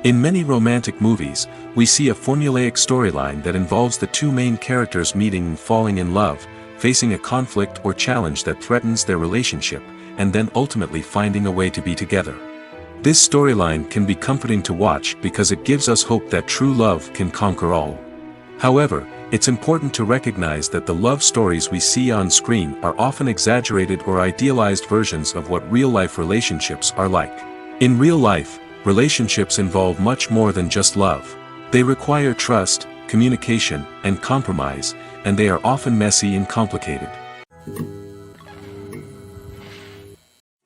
In many romantic movies, we see a formulaic storyline that involves the two main characters meeting and falling in love, facing a conflict or challenge that threatens their relationship, and then ultimately finding a way to be together. This storyline can be comforting to watch because it gives us hope that true love can conquer all. However, it's important to recognize that the love stories we see on screen are often exaggerated or idealized versions of what real-life relationships are like. In real life, relationships involve much more than just love. They require trust, communication, and compromise, and they are often messy and complicated.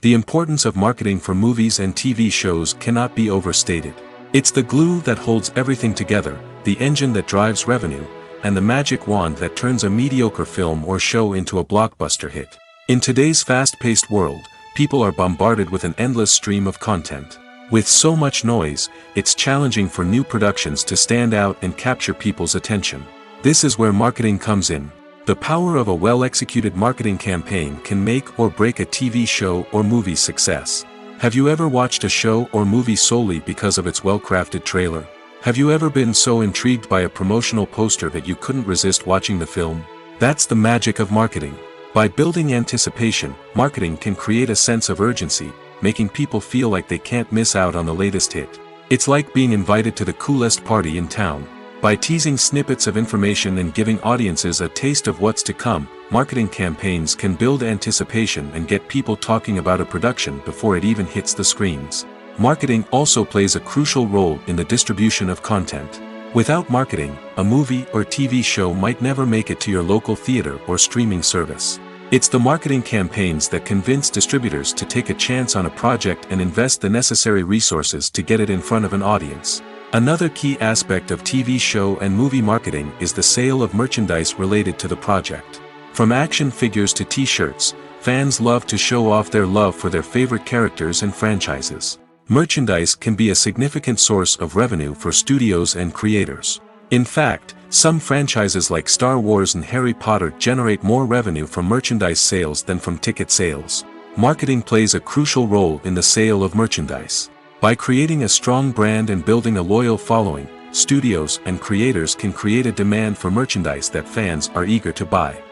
The importance of marketing for movies and TV shows cannot be overstated. It's the glue that holds everything together, the engine that drives revenue, and the magic wand that turns a mediocre film or show into a blockbuster hit. In today's fast-paced world, people are bombarded with an endless stream of content. With so much noise, it's challenging for new productions to stand out and capture people's attention. This is where marketing comes in. The power of a well-executed marketing campaign can make or break a TV show or movie's success. Have you ever watched a show or movie solely because of its well-crafted trailer? Have you ever been so intrigued by a promotional poster that you couldn't resist watching the film? That's the magic of marketing. By building anticipation, marketing can create a sense of urgency, making people feel like they can't miss out on the latest hit. It's like being invited to the coolest party in town. By teasing snippets of information and giving audiences a taste of what's to come, marketing campaigns can build anticipation and get people talking about a production before it even hits the screens. Marketing also plays a crucial role in the distribution of content. Without marketing, a movie or TV show might never make it to your local theater or streaming service. It's the marketing campaigns that convince distributors to take a chance on a project and invest the necessary resources to get it in front of an audience. Another key aspect of TV show and movie marketing is the sale of merchandise related to the project. From action figures to t-shirts, fans love to show off their love for their favorite characters and franchises. Merchandise can be a significant source of revenue for studios and creators. In fact, some franchises like Star Wars and Harry Potter generate more revenue from merchandise sales than from ticket sales. Marketing plays a crucial role in the sale of merchandise. By creating a strong brand and building a loyal following, studios and creators can create a demand for merchandise that fans are eager to buy.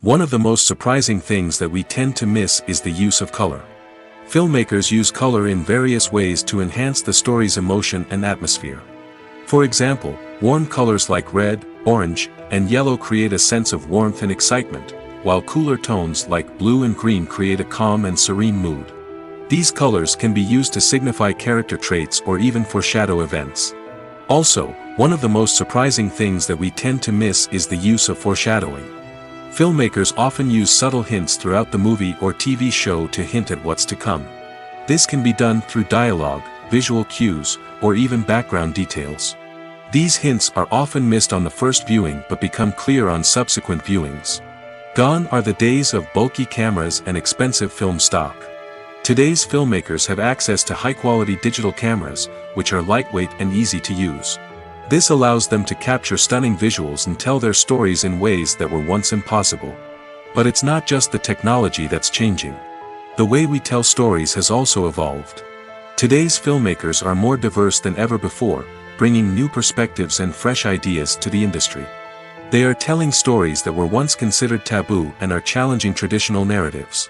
One of the most surprising things that we tend to miss is the use of color. Filmmakers use color in various ways to enhance the story's emotion and atmosphere. For example, warm colors like red, orange, and yellow create a sense of warmth and excitement, while cooler tones like blue and green create a calm and serene mood. These colors can be used to signify character traits or even foreshadow events. Also, one of the most surprising things that we tend to miss is the use of foreshadowing. Filmmakers often use subtle hints throughout the movie or TV show to hint at what's to come. This can be done through dialogue, visual cues, or even background details. These hints are often missed on the first viewing but become clear on subsequent viewings. Gone are the days of bulky cameras and expensive film stock. Today's filmmakers have access to high-quality digital cameras, which are lightweight and easy to use. This allows them to capture stunning visuals and tell their stories in ways that were once impossible. But it's not just the technology that's changing. The way we tell stories has also evolved. Today's filmmakers are more diverse than ever before, bringing new perspectives and fresh ideas to the industry. They are telling stories that were once considered taboo and are challenging traditional narratives.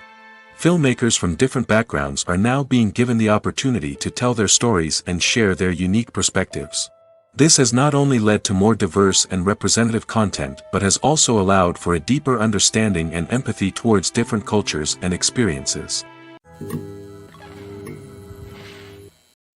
Filmmakers from different backgrounds are now being given the opportunity to tell their stories and share their unique perspectives. This has not only led to more diverse and representative content but has also allowed for a deeper understanding and empathy towards different cultures and experiences.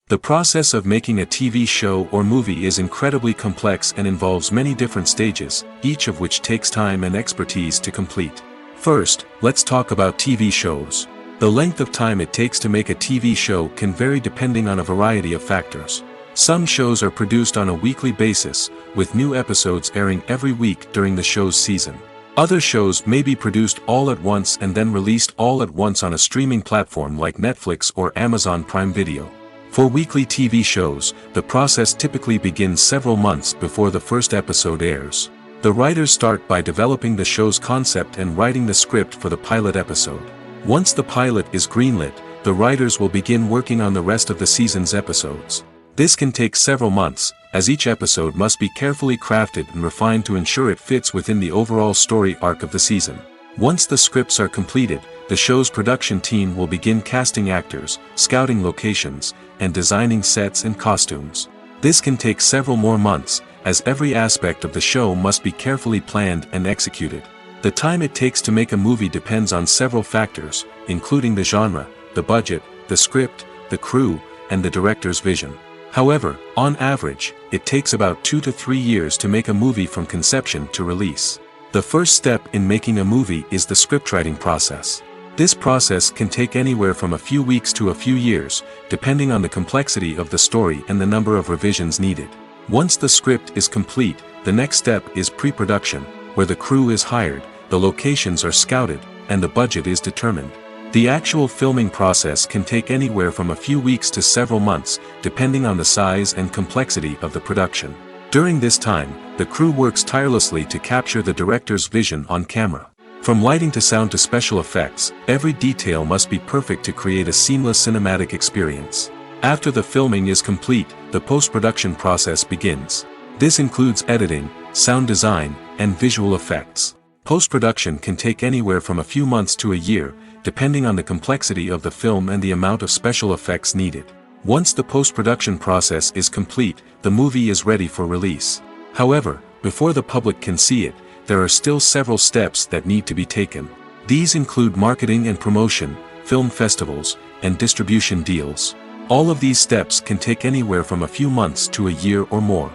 The process of making a TV show or movie is incredibly complex and involves many different stages, each of which takes time and expertise to complete. First, let's talk about TV shows. The length of time it takes to make a TV show can vary depending on a variety of factors. Some shows are produced on a weekly basis, with new episodes airing every week during the show's season. Other shows may be produced all at once and then released all at once on a streaming platform like Netflix or Amazon Prime Video. For weekly TV shows, the process typically begins several months before the first episode airs. The writers start by developing the show's concept and writing the script for the pilot episode. Once the pilot is greenlit, the writers will begin working on the rest of the season's episodes. This can take several months, as each episode must be carefully crafted and refined to ensure it fits within the overall story arc of the season. Once the scripts are completed, the show's production team will begin casting actors, scouting locations, and designing sets and costumes. This can take several more months, as every aspect of the show must be carefully planned and executed. The time it takes to make a movie depends on several factors, including the genre, the budget, the script, the crew, and the director's vision. However, on average, it takes about 2 to 3 years to make a movie from conception to release. The first step in making a movie is the scriptwriting process. This process can take anywhere from a few weeks to a few years, depending on the complexity of the story and the number of revisions needed. Once the script is complete, the next step is pre-production, where the crew is hired, the locations are scouted, and the budget is determined. The actual filming process can take anywhere from a few weeks to several months, depending on the size and complexity of the production. During this time, the crew works tirelessly to capture the director's vision on camera. From lighting to sound to special effects, every detail must be perfect to create a seamless cinematic experience. After the filming is complete, the post-production process begins. This includes editing, sound design, and visual effects. Post-production can take anywhere from a few months to a year, depending on the complexity of the film and the amount of special effects needed. Once the post-production process is complete, the movie is ready for release. However, before the public can see it, there are still several steps that need to be taken. These include marketing and promotion, film festivals, and distribution deals. All of these steps can take anywhere from a few months to a year or more.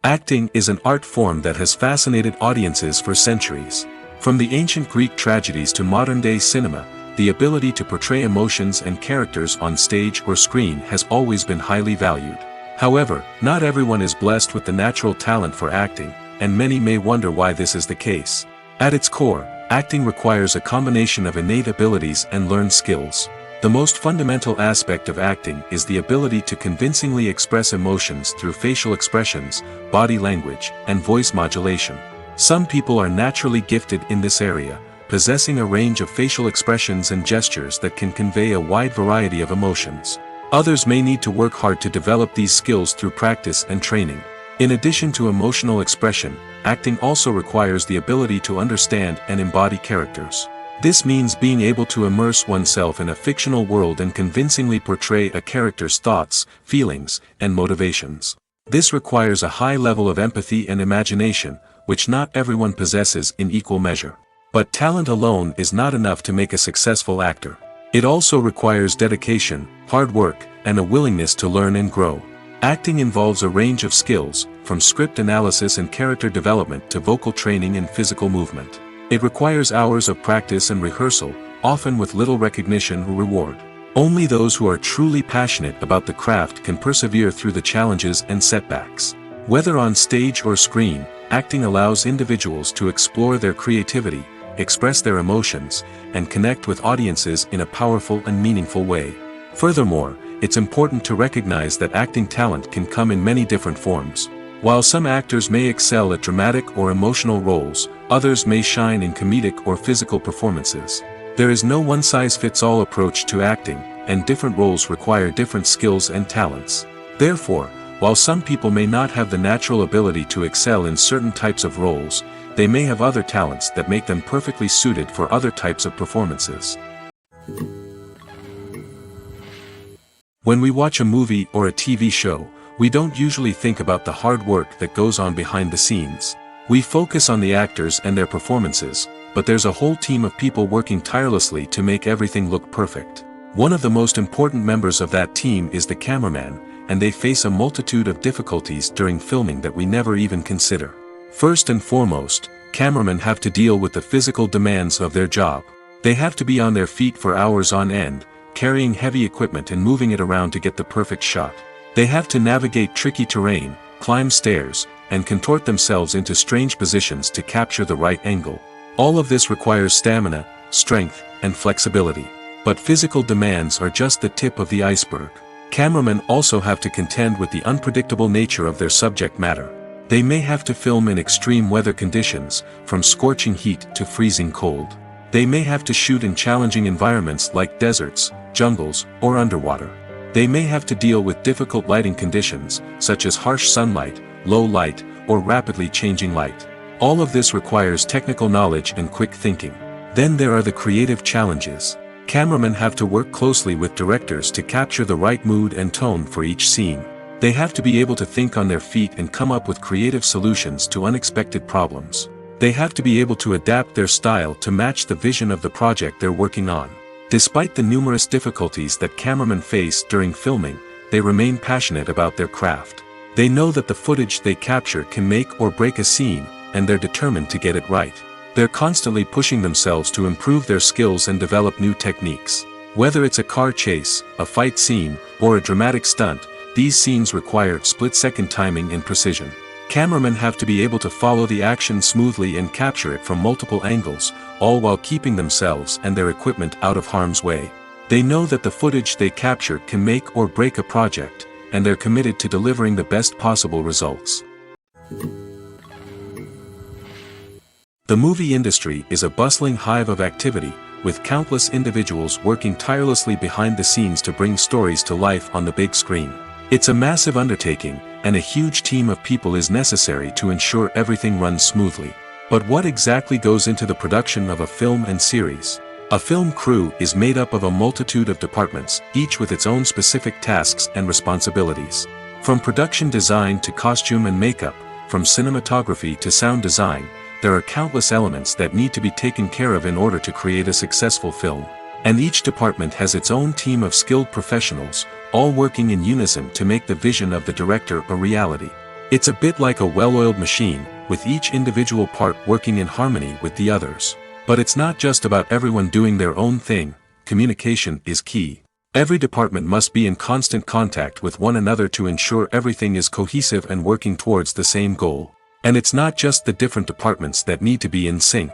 Acting is an art form that has fascinated audiences for centuries. From the ancient Greek tragedies to modern-day cinema, the ability to portray emotions and characters on stage or screen has always been highly valued. However, not everyone is blessed with the natural talent for acting, and many may wonder why this is the case. At its core, Acting requires a combination of innate abilities and learned skills. The most fundamental aspect of acting is the ability to convincingly express emotions through facial expressions, body language, and voice modulation. Some people are naturally gifted in this area, possessing a range of facial expressions and gestures that can convey a wide variety of emotions. Others may need to work hard to develop these skills through practice and training. In addition to emotional expression, acting also requires the ability to understand and embody characters. This means being able to immerse oneself in a fictional world and convincingly portray a character's thoughts, feelings, and motivations. This requires a high level of empathy and imagination, which not everyone possesses in equal measure. But talent alone is not enough to make a successful actor. It also requires dedication, hard work, and a willingness to learn and grow. Acting involves a range of skills, from script analysis and character development to vocal training and physical movement. It requires hours of practice and rehearsal, often with little recognition or reward. Only those who are truly passionate about the craft can persevere through the challenges and setbacks. Whether on stage or screen, acting allows individuals to explore their creativity, express their emotions, and connect with audiences in a powerful and meaningful way. Furthermore, it's important to recognize that acting talent can come in many different forms. While some actors may excel at dramatic or emotional roles, others may shine in comedic or physical performances. There is no one-size-fits-all approach to acting, and different roles require different skills and talents. Therefore, while some people may not have the natural ability to excel in certain types of roles, they may have other talents that make them perfectly suited for other types of performances. When we watch a movie or a TV show, we don't usually think about the hard work that goes on behind the scenes. We focus on the actors and their performances, but there's a whole team of people working tirelessly to make everything look perfect. One of the most important members of that team is the cameraman, and they face a multitude of difficulties during filming that we never even consider. First and foremost, cameramen have to deal with the physical demands of their job. They have to be on their feet for hours on end, carrying heavy equipment and moving it around to get the perfect shot. They have to navigate tricky terrain, climb stairs, and contort themselves into strange positions to capture the right angle. All of this requires stamina, strength, and flexibility. But physical demands are just the tip of the iceberg. Cameramen also have to contend with the unpredictable nature of their subject matter. They may have to film in extreme weather conditions, from scorching heat to freezing cold. They may have to shoot in challenging environments like deserts, jungles, or underwater. They may have to deal with difficult lighting conditions, such as harsh sunlight, low light, or rapidly changing light. All of this requires technical knowledge and quick thinking. Then there are the creative challenges. Cameramen have to work closely with directors to capture the right mood and tone for each scene. They have to be able to think on their feet and come up with creative solutions to unexpected problems. They have to be able to adapt their style to match the vision of the project they're working on. Despite the numerous difficulties that cameramen face during filming, they remain passionate about their craft. They know that the footage they capture can make or break a scene, and they're determined to get it right. They're constantly pushing themselves to improve their skills and develop new techniques. Whether it's a car chase, a fight scene, or a dramatic stunt, these scenes require split-second timing and precision. Cameramen have to be able to follow the action smoothly and capture it from multiple angles, all while keeping themselves and their equipment out of harm's way. They know that the footage they capture can make or break a project, and they're committed to delivering the best possible results. The movie industry is a bustling hive of activity, with countless individuals working tirelessly behind the scenes to bring stories to life on the big screen. It's a massive undertaking, and a huge team of people is necessary to ensure everything runs smoothly. But what exactly goes into the production of a film and series? A film crew is made up of a multitude of departments, each with its own specific tasks and responsibilities. From production design to costume and makeup, from cinematography to sound design, there are countless elements that need to be taken care of in order to create a successful film. And each department has its own team of skilled professionals, all working in unison to make the vision of the director a reality. It's a bit like a well-oiled machine, with each individual part working in harmony with the others. But it's not just about everyone doing their own thing. Communication is key. Every department must be in constant contact with one another to ensure everything is cohesive and working towards the same goal. And it's not just the different departments that need to be in sync.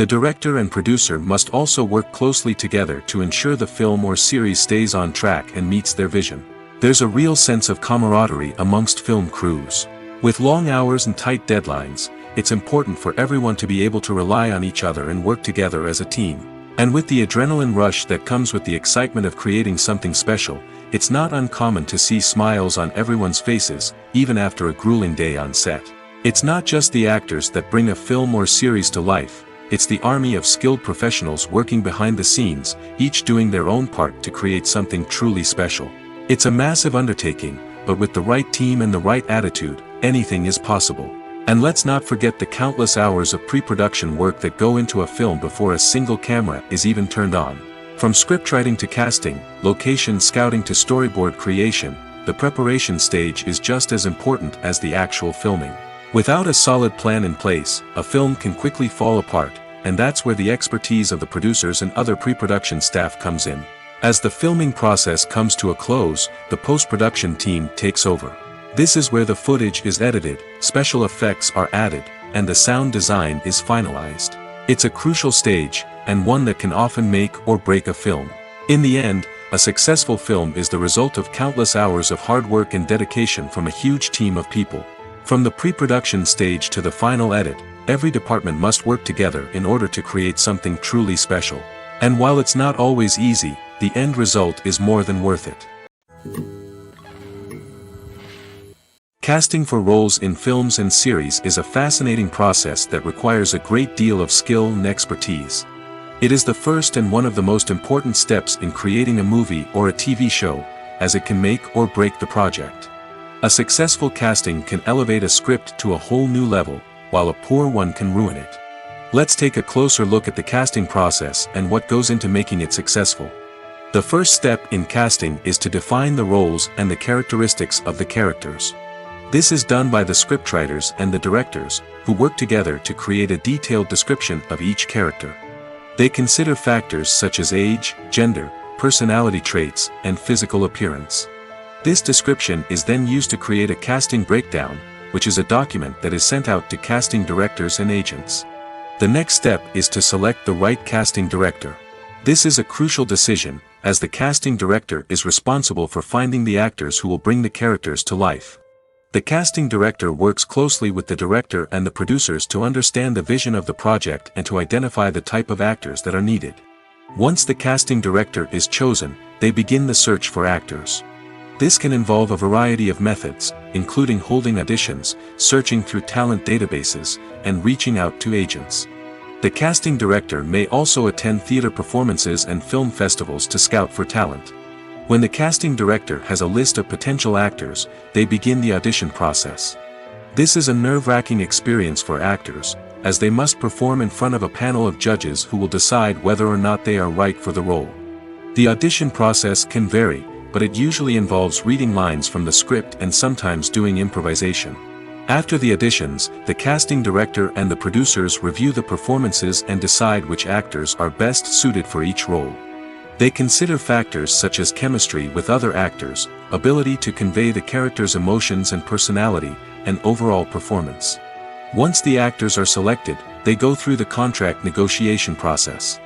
The director and producer must also work closely together to ensure the film or series stays on track and meets their vision. There's a real sense of camaraderie amongst film crews. With long hours and tight deadlines, it's important for everyone to be able to rely on each other and work together as a team. And with the adrenaline rush that comes with the excitement of creating something special, it's not uncommon to see smiles on everyone's faces, even after a grueling day on set. It's not just the actors that bring a film or series to life, it's the army of skilled professionals working behind the scenes, each doing their own part to create something truly special. It's a massive undertaking, but with the right team and the right attitude, anything is possible. And let's not forget the countless hours of pre-production work that go into a film before a single camera is even turned on. From scriptwriting to casting, location scouting to storyboard creation, the preparation stage is just as important as the actual filming. Without a solid plan in place, a film can quickly fall apart, and that's where the expertise of the producers and other pre-production staff comes in. As the filming process comes to a close, the post-production team takes over. This is where the footage is edited, special effects are added, and the sound design is finalized. It's a crucial stage, and one that can often make or break a film. In the end, a successful film is the result of countless hours of hard work and dedication from a huge team of people. From the pre-production stage to the final edit, every department must work together in order to create something truly special. And while it's not always easy, the end result is more than worth it. Casting for roles in films and series is a fascinating process that requires a great deal of skill and expertise. It is the first and one of the most important steps in creating a movie or a TV show, as it can make or break the project. A successful casting can elevate a script to a whole new level, while a poor one can ruin it. Let's take a closer look at the casting process and what goes into making it successful. The first step in casting is to define the roles and the characteristics of the characters. This is done by the scriptwriters and the directors, who work together to create a detailed description of each character. They consider factors such as age, gender, personality traits, and physical appearance. This description is then used to create a casting breakdown, which is a document that is sent out to casting directors and agents. The next step is to select the right casting director. This is a crucial decision, as the casting director is responsible for finding the actors who will bring the characters to life. The casting director works closely with the director and the producers to understand the vision of the project and to identify the type of actors that are needed. Once the casting director is chosen, they begin the search for actors. This can involve a variety of methods, including holding auditions, searching through talent databases, and reaching out to agents. The casting director may also attend theater performances and film festivals to scout for talent. When the casting director has a list of potential actors, they begin the audition process. This is a nerve-wracking experience for actors, as they must perform in front of a panel of judges who will decide whether or not they are right for the role. The audition process can vary, but it usually involves reading lines from the script and sometimes doing improvisation. After the auditions, the casting director and the producers review the performances and decide which actors are best suited for each role. They consider factors such as chemistry with other actors, ability to convey the character's emotions and personality, and overall performance. Once the actors are selected, they go through the contract negotiation process.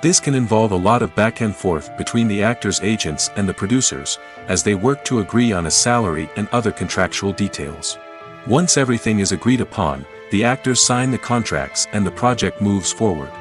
This can involve a lot of back and forth between the actors' agents and the producers, as they work to agree on a salary and other contractual details. Once everything is agreed upon, the actors sign the contracts and the project moves forward.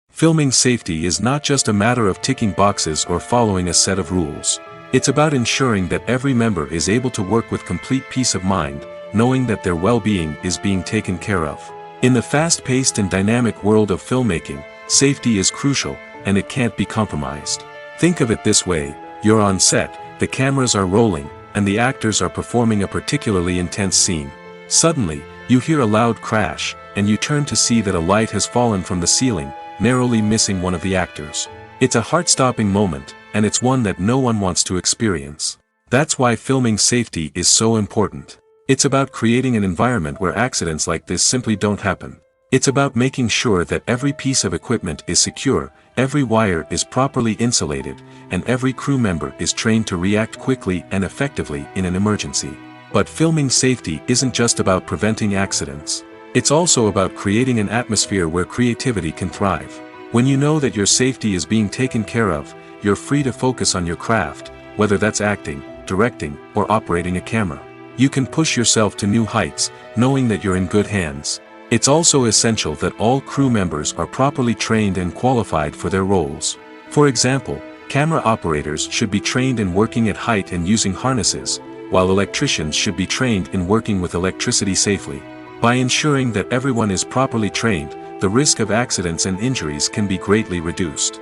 Filming safety is not just a matter of ticking boxes or following a set of rules. It's about ensuring that every member is able to work with complete peace of mind, knowing that their well-being is being taken care of. In the fast-paced and dynamic world of filmmaking, safety is crucial, and it can't be compromised. Think of it this way: you're on set, the cameras are rolling, and the actors are performing a particularly intense scene. Suddenly, you hear a loud crash, and you turn to see that a light has fallen from the ceiling, narrowly missing one of the actors. It's a heart-stopping moment, and it's one that no one wants to experience. That's why filming safety is so important. It's about creating an environment where accidents like this simply don't happen. It's about making sure that every piece of equipment is secure, every wire is properly insulated, and every crew member is trained to react quickly and effectively in an emergency. But filming safety isn't just about preventing accidents. It's also about creating an atmosphere where creativity can thrive. When you know that your safety is being taken care of, you're free to focus on your craft, whether that's acting, directing, or operating a camera. You can push yourself to new heights, knowing that you're in good hands. It's also essential that all crew members are properly trained and qualified for their roles. For example, camera operators should be trained in working at height and using harnesses, while electricians should be trained in working with electricity safely. By ensuring that everyone is properly trained, the risk of accidents and injuries can be greatly reduced.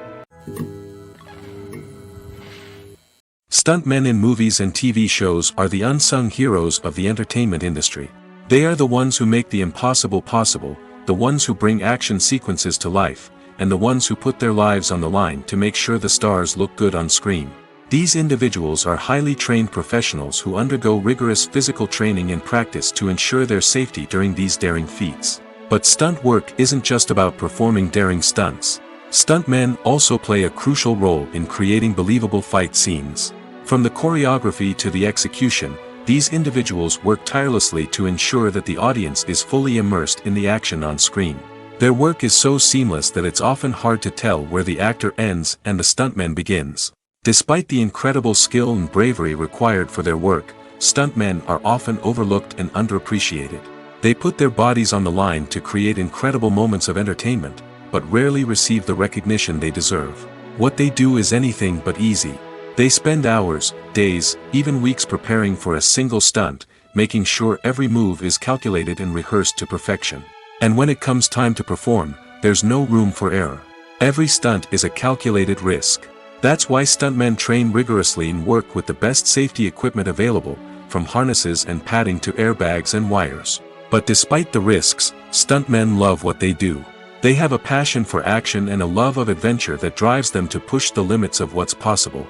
Stuntmen in movies and TV shows are the unsung heroes of the entertainment industry. They are the ones who make the impossible possible, the ones who bring action sequences to life, and the ones who put their lives on the line to make sure the stars look good on screen. These individuals are highly trained professionals who undergo rigorous physical training and practice to ensure their safety during these daring feats. But stunt work isn't just about performing daring stunts. Stuntmen also play a crucial role in creating believable fight scenes. From the choreography to the execution, these individuals work tirelessly to ensure that the audience is fully immersed in the action on screen. Their work is so seamless that it's often hard to tell where the actor ends and the stuntman begins. Despite the incredible skill and bravery required for their work, stuntmen are often overlooked and underappreciated. They put their bodies on the line to create incredible moments of entertainment, but rarely receive the recognition they deserve. What they do is anything but easy. They spend hours, days, even weeks preparing for a single stunt, making sure every move is calculated and rehearsed to perfection. And when it comes time to perform, there's no room for error. Every stunt is a calculated risk. That's why stuntmen train rigorously and work with the best safety equipment available, from harnesses and padding to airbags and wires. But despite the risks, stuntmen love what they do. They have a passion for action and a love of adventure that drives them to push the limits of what's possible.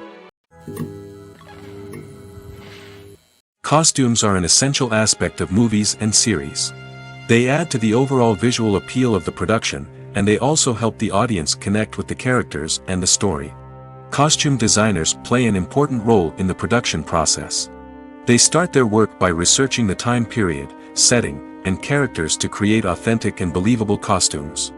Costumes are an essential aspect of movies and series. They add to the overall visual appeal of the production, and they also help the audience connect with the characters and the story. Costume designers play an important role in the production process. They start their work by researching the time period, setting, and characters to create authentic and believable costumes.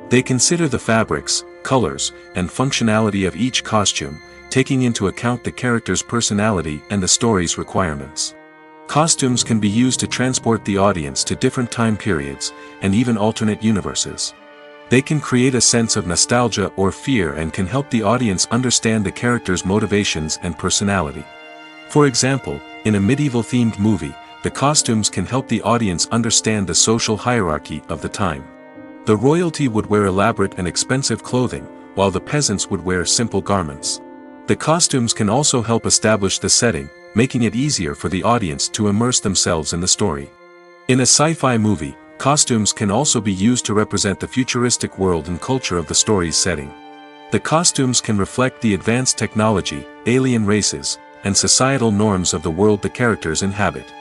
They consider the fabrics, colors, and functionality of each costume, taking into account the character's personality and the story's requirements. Costumes can be used to transport the audience to different time periods, and even alternate universes. They can create a sense of nostalgia or fear and can help the audience understand the character's motivations and personality. For example, in a medieval-themed movie, the costumes can help the audience understand the social hierarchy of the time. The royalty would wear elaborate and expensive clothing, while the peasants would wear simple garments. The costumes can also help establish the setting, making it easier for the audience to immerse themselves in the story. In a sci-fi movie, costumes can also be used to represent the futuristic world and culture of the story's setting. The costumes can reflect the advanced technology, alien races, and societal norms of the world the characters inhabit.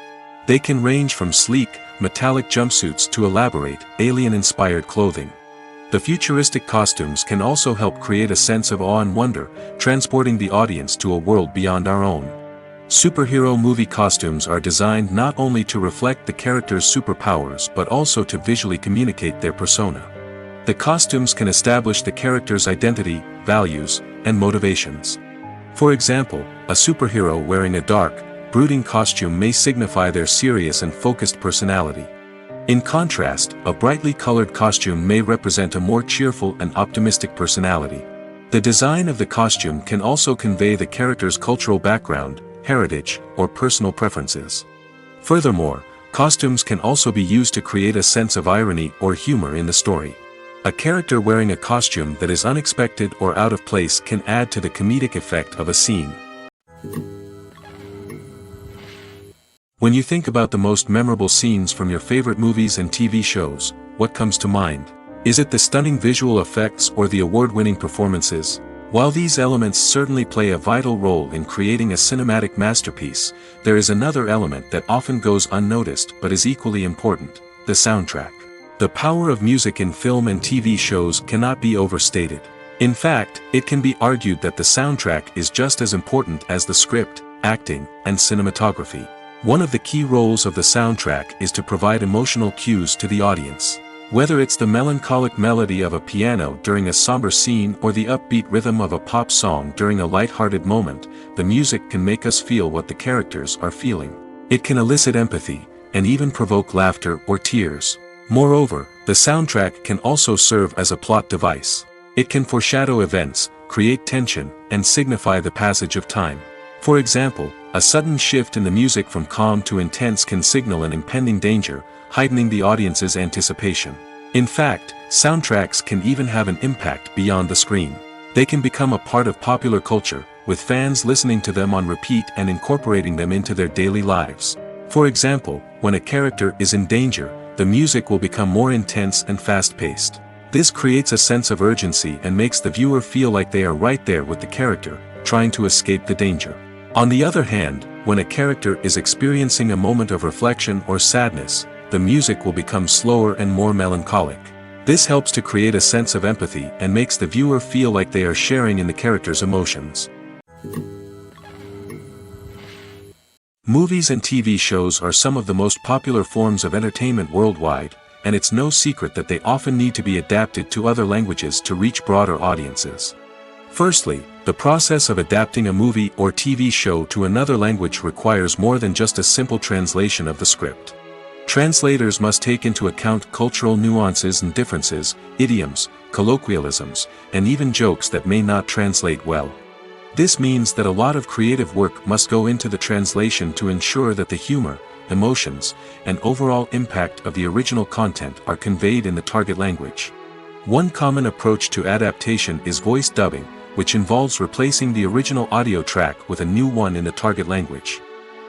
They can range from sleek, metallic jumpsuits to elaborate, alien-inspired clothing. The futuristic costumes can also help create a sense of awe and wonder, transporting the audience to a world beyond our own. Superhero movie costumes are designed not only to reflect the character's superpowers but also to visually communicate their persona. The costumes can establish the character's identity, values, and motivations. For example, a superhero wearing a dark, brooding costume may signify their serious and focused personality. In contrast, a brightly colored costume may represent a more cheerful and optimistic personality. The design of the costume can also convey the character's cultural background, heritage, or personal preferences. Furthermore, costumes can also be used to create a sense of irony or humor in the story. A character wearing a costume that is unexpected or out of place can add to the comedic effect of a scene. When you think about the most memorable scenes from your favorite movies and TV shows, what comes to mind? Is it the stunning visual effects or the award-winning performances? While these elements certainly play a vital role in creating a cinematic masterpiece, there is another element that often goes unnoticed but is equally important: the soundtrack. The power of music in film and TV shows cannot be overstated. In fact, it can be argued that the soundtrack is just as important as the script, acting, and cinematography. One of the key roles of the soundtrack is to provide emotional cues to the audience. Whether it's the melancholic melody of a piano during a somber scene or the upbeat rhythm of a pop song during a light-hearted moment, the music can make us feel what the characters are feeling. It can elicit empathy, and even provoke laughter or tears. Moreover, the soundtrack can also serve as a plot device. It can foreshadow events, create tension, and signify the passage of time. For example, a sudden shift in the music from calm to intense can signal an impending danger, heightening the audience's anticipation. In fact, soundtracks can even have an impact beyond the screen. They can become a part of popular culture, with fans listening to them on repeat and incorporating them into their daily lives. For example, when a character is in danger, the music will become more intense and fast-paced. This creates a sense of urgency and makes the viewer feel like they are right there with the character, trying to escape the danger. On the other hand, when a character is experiencing a moment of reflection or sadness, the music will become slower and more melancholic. This helps to create a sense of empathy and makes the viewer feel like they are sharing in the character's emotions. Movies and TV shows are some of the most popular forms of entertainment worldwide, and it's no secret that they often need to be adapted to other languages to reach broader audiences. Firstly, the process of adapting a movie or TV show to another language requires more than just a simple translation of the script. Translators must take into account cultural nuances and differences, idioms, colloquialisms, and even jokes that may not translate well. This means that a lot of creative work must go into the translation to ensure that the humor, emotions, and overall impact of the original content are conveyed in the target language. One common approach to adaptation is voice dubbing, which involves replacing the original audio track with a new one in the target language.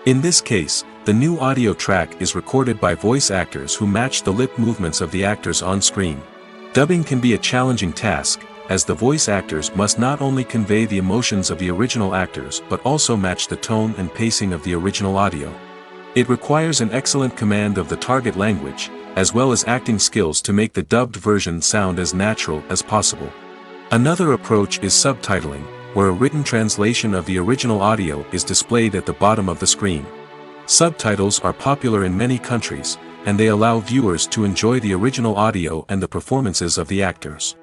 In this case, the new audio track is recorded by voice actors who match the lip movements of the actors on screen. Dubbing can be a challenging task, as the voice actors must not only convey the emotions of the original actors but also match the tone and pacing of the original audio. It requires an excellent command of the target language, as well as acting skills to make the dubbed version sound as natural as possible. Another approach is subtitling, where a written translation of the original audio is displayed at the bottom of the screen. Subtitles are popular in many countries, and they allow viewers to enjoy the original audio and the performances of the actors.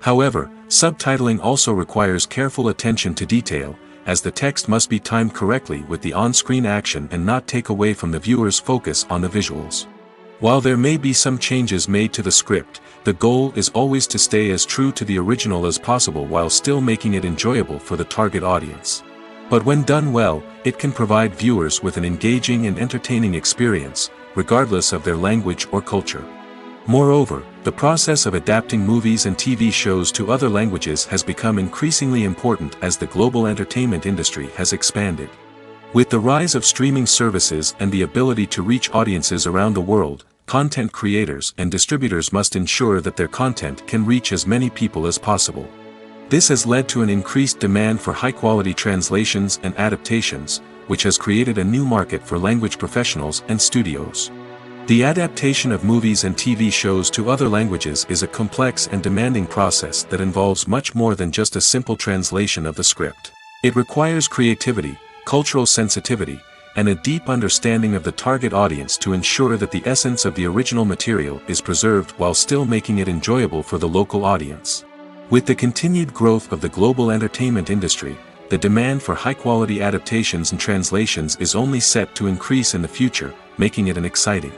However, subtitling also requires careful attention to detail, as the text must be timed correctly with the on-screen action and not take away from the viewer's focus on the visuals. While there may be some changes made to the script, the goal is always to stay as true to the original as possible while still making it enjoyable for the target audience. But when done well, it can provide viewers with an engaging and entertaining experience, regardless of their language or culture. Moreover, the process of adapting movies and TV shows to other languages has become increasingly important as the global entertainment industry has expanded. With the rise of streaming services and the ability to reach audiences around the world, content creators and distributors must ensure that their content can reach as many people as possible. This has led to an increased demand for high-quality translations and adaptations, which has created a new market for language professionals and studios. The adaptation of movies and TV shows to other languages is a complex and demanding process that involves much more than just a simple translation of the script. It requires creativity, cultural sensitivity, and a deep understanding of the target audience to ensure that the essence of the original material is preserved while still making it enjoyable for the local audience. With the continued growth of the global entertainment industry, the demand for high-quality adaptations and translations is only set to increase in the future, making it an exciting.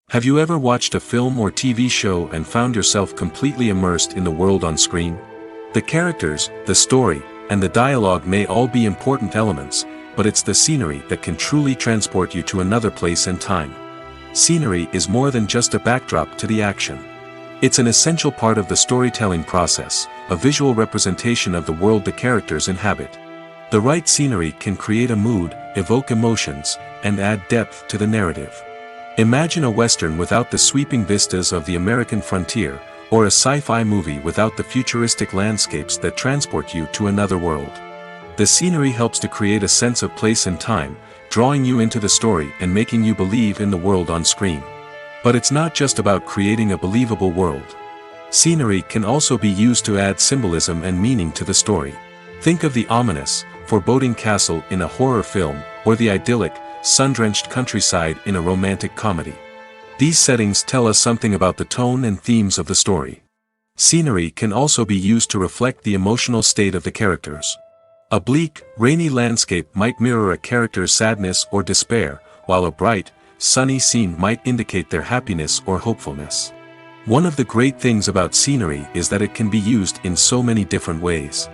Have you ever watched a film or TV show and found yourself completely immersed in the world on screen? The characters, the story, and the dialogue may all be important elements, but it's the scenery that can truly transport you to another place and time. Scenery is more than just a backdrop to the action. It's an essential part of the storytelling process, a visual representation of the world the characters inhabit. The right scenery can create a mood, evoke emotions, and add depth to the narrative. Imagine a Western without the sweeping vistas of the American frontier, or a sci-fi movie without the futuristic landscapes that transport you to another world. The scenery helps to create a sense of place and time, drawing you into the story and making you believe in the world on screen. But it's not just about creating a believable world. Scenery can also be used to add symbolism and meaning to the story. Think of the ominous, foreboding castle in a horror film, or the idyllic, sun-drenched countryside in a romantic comedy. These settings tell us something about the tone and themes of the story. Scenery can also be used to reflect the emotional state of the characters. A bleak, rainy landscape might mirror a character's sadness or despair, while a bright, sunny scene might indicate their happiness or hopefulness. One of the great things about scenery is that it can be used in so many different ways.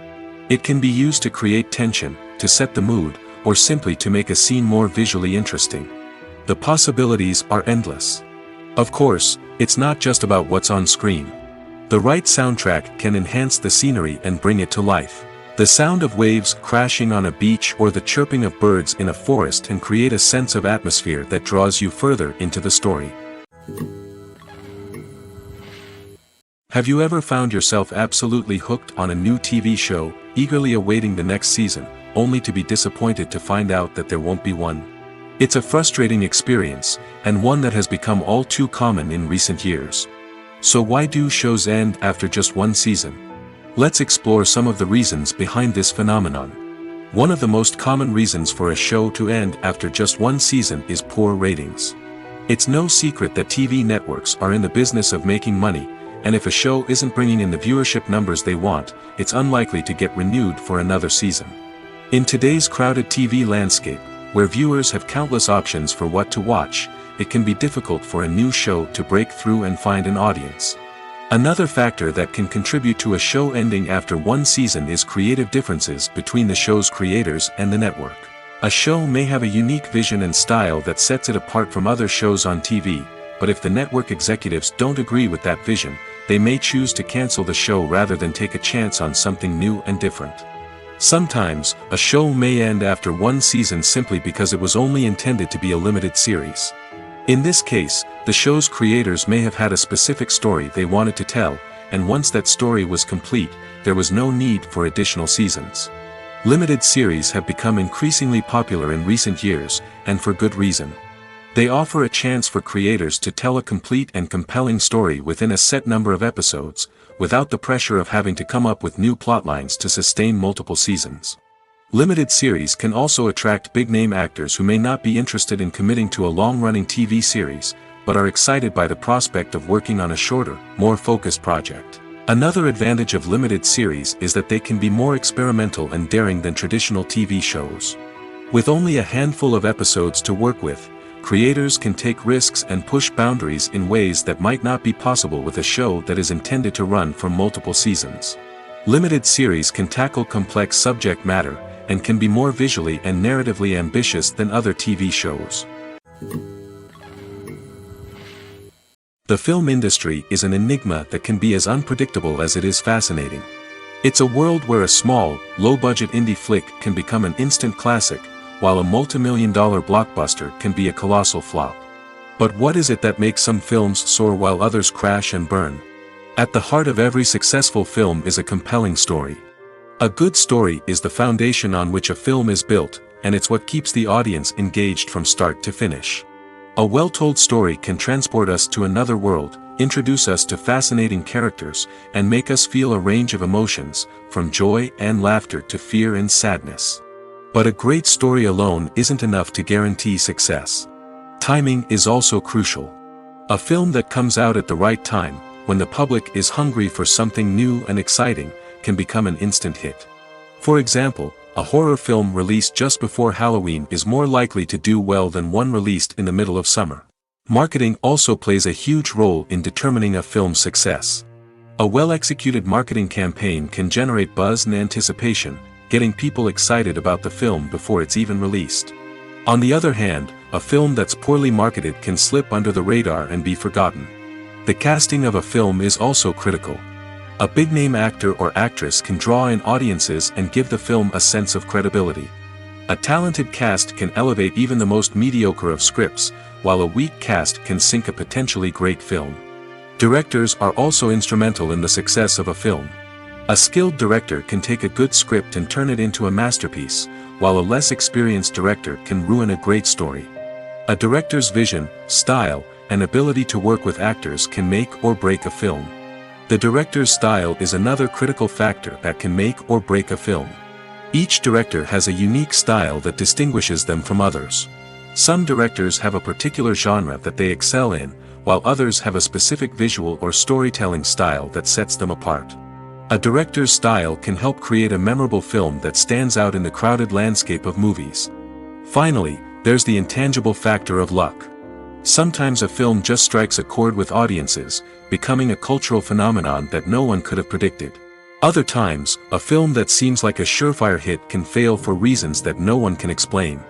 It can be used to create tension, to set the mood, or simply to make a scene more visually interesting. The possibilities are endless. Of course, it's not just about what's on screen. The right soundtrack can enhance the scenery and bring it to life. The sound of waves crashing on a beach or the chirping of birds in a forest can create a sense of atmosphere that draws you further into the story. Have you ever found yourself absolutely hooked on a new TV show, eagerly awaiting the next season, only to be disappointed to find out that there won't be one? It's a frustrating experience, and one that has become all too common in recent years. So why do shows end after just one season? Let's explore some of the reasons behind this phenomenon. One of the most common reasons for a show to end after just one season is poor ratings. It's no secret that TV networks are in the business of making money, and if a show isn't bringing in the viewership numbers they want, it's unlikely to get renewed for another season. In today's crowded TV landscape, where viewers have countless options for what to watch, it can be difficult for a new show to break through and find an audience. Another factor that can contribute to a show ending after one season is creative differences between the show's creators and the network. A show may have a unique vision and style that sets it apart from other shows on TV, but if the network executives don't agree with that vision, they may choose to cancel the show rather than take a chance on something new and different. Sometimes, a show may end after one season simply because it was only intended to be a limited series. In this case, the show's creators may have had a specific story they wanted to tell, and once that story was complete, there was no need for additional seasons. Limited series have become increasingly popular in recent years, and for good reason. They offer a chance for creators to tell a complete and compelling story within a set number of episodes, without the pressure of having to come up with new plotlines to sustain multiple seasons. Limited series can also attract big-name actors who may not be interested in committing to a long-running TV series, but are excited by the prospect of working on a shorter, more focused project. Another advantage of limited series is that they can be more experimental and daring than traditional TV shows. With only a handful of episodes to work with, creators can take risks and push boundaries in ways that might not be possible with a show that is intended to run for multiple seasons. Limited series can tackle complex subject matter, and can be more visually and narratively ambitious than other TV shows. The film industry is an enigma that can be as unpredictable as it is fascinating. It's a world where a small, low-budget indie flick can become an instant classic, while a multi-million-dollar blockbuster can be a colossal flop. But what is it that makes some films soar while others crash and burn? At the heart of every successful film is a compelling story. A good story is the foundation on which a film is built, and it's what keeps the audience engaged from start to finish. A well-told story can transport us to another world, introduce us to fascinating characters, and make us feel a range of emotions, from joy and laughter to fear and sadness. But a great story alone isn't enough to guarantee success. Timing is also crucial. A film that comes out at the right time, when the public is hungry for something new and exciting, can become an instant hit. For example, a horror film released just before Halloween is more likely to do well than one released in the middle of summer. Marketing also plays a huge role in determining a film's success. A well-executed marketing campaign can generate buzz and anticipation, getting people excited about the film before it's even released. On the other hand, a film that's poorly marketed can slip under the radar and be forgotten. The casting of a film is also critical. A big-name actor or actress can draw in audiences and give the film a sense of credibility. A talented cast can elevate even the most mediocre of scripts, while a weak cast can sink a potentially great film. Directors are also instrumental in the success of a film. A skilled director can take a good script and turn it into a masterpiece, while a less experienced director can ruin a great story. A director's vision, style, and ability to work with actors can make or break a film. The director's style is another critical factor that can make or break a film. Each director has a unique style that distinguishes them from others. Some directors have a particular genre that they excel in, while others have a specific visual or storytelling style that sets them apart. A director's style can help create a memorable film that stands out in the crowded landscape of movies. Finally, there's the intangible factor of luck. Sometimes a film just strikes a chord with audiences, becoming a cultural phenomenon that no one could have predicted. Other times, a film that seems like a surefire hit can fail for reasons that no one can explain.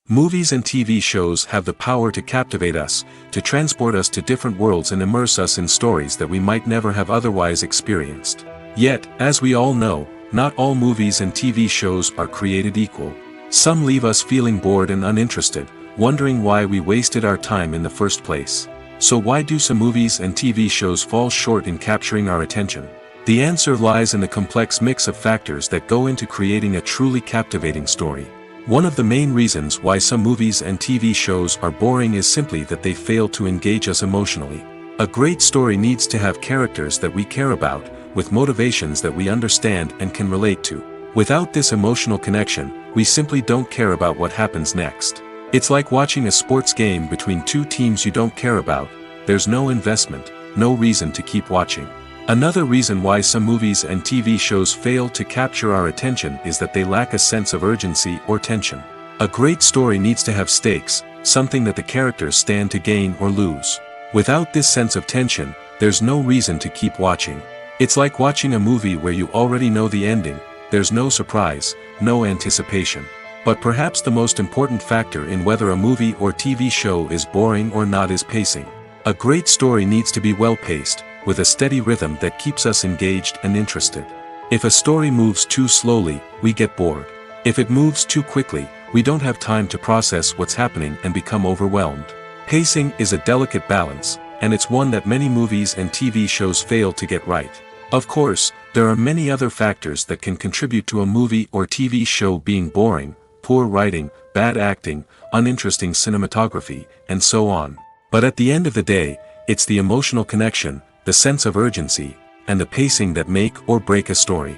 Movies and TV shows have the power to captivate us, to transport us to different worlds and immerse us in stories that we might never have otherwise experienced. Yet, as we all know, not all movies and TV shows are created equal. Some leave us feeling bored and uninterested, wondering why we wasted our time in the first place. So why do some movies and TV shows fall short in capturing our attention? The answer lies in the complex mix of factors that go into creating a truly captivating story. One of the main reasons why some movies and TV shows are boring is simply that they fail to engage us emotionally. A great story needs to have characters that we care about, with motivations that we understand and can relate to. Without this emotional connection, we simply don't care about what happens next. It's like watching a sports game between two teams you don't care about. There's no investment, no reason to keep watching. Another reason why some movies and TV shows fail to capture our attention is that they lack a sense of urgency or tension. A great story needs to have stakes, something that the characters stand to gain or lose. Without this sense of tension, there's no reason to keep watching. It's like watching a movie where you already know the ending. There's no surprise, no anticipation. But perhaps the most important factor in whether a movie or TV show is boring or not is pacing. A great story needs to be well-paced, with a steady rhythm that keeps us engaged and interested. If a story moves too slowly, we get bored. If it moves too quickly, we don't have time to process what's happening and become overwhelmed. Pacing is a delicate balance, and it's one that many movies and TV shows fail to get right. Of course, there are many other factors that can contribute to a movie or TV show being boring: poor writing, bad acting, uninteresting cinematography, and so on. But at the end of the day, it's the emotional connection, the sense of urgency, and the pacing that make or break a story.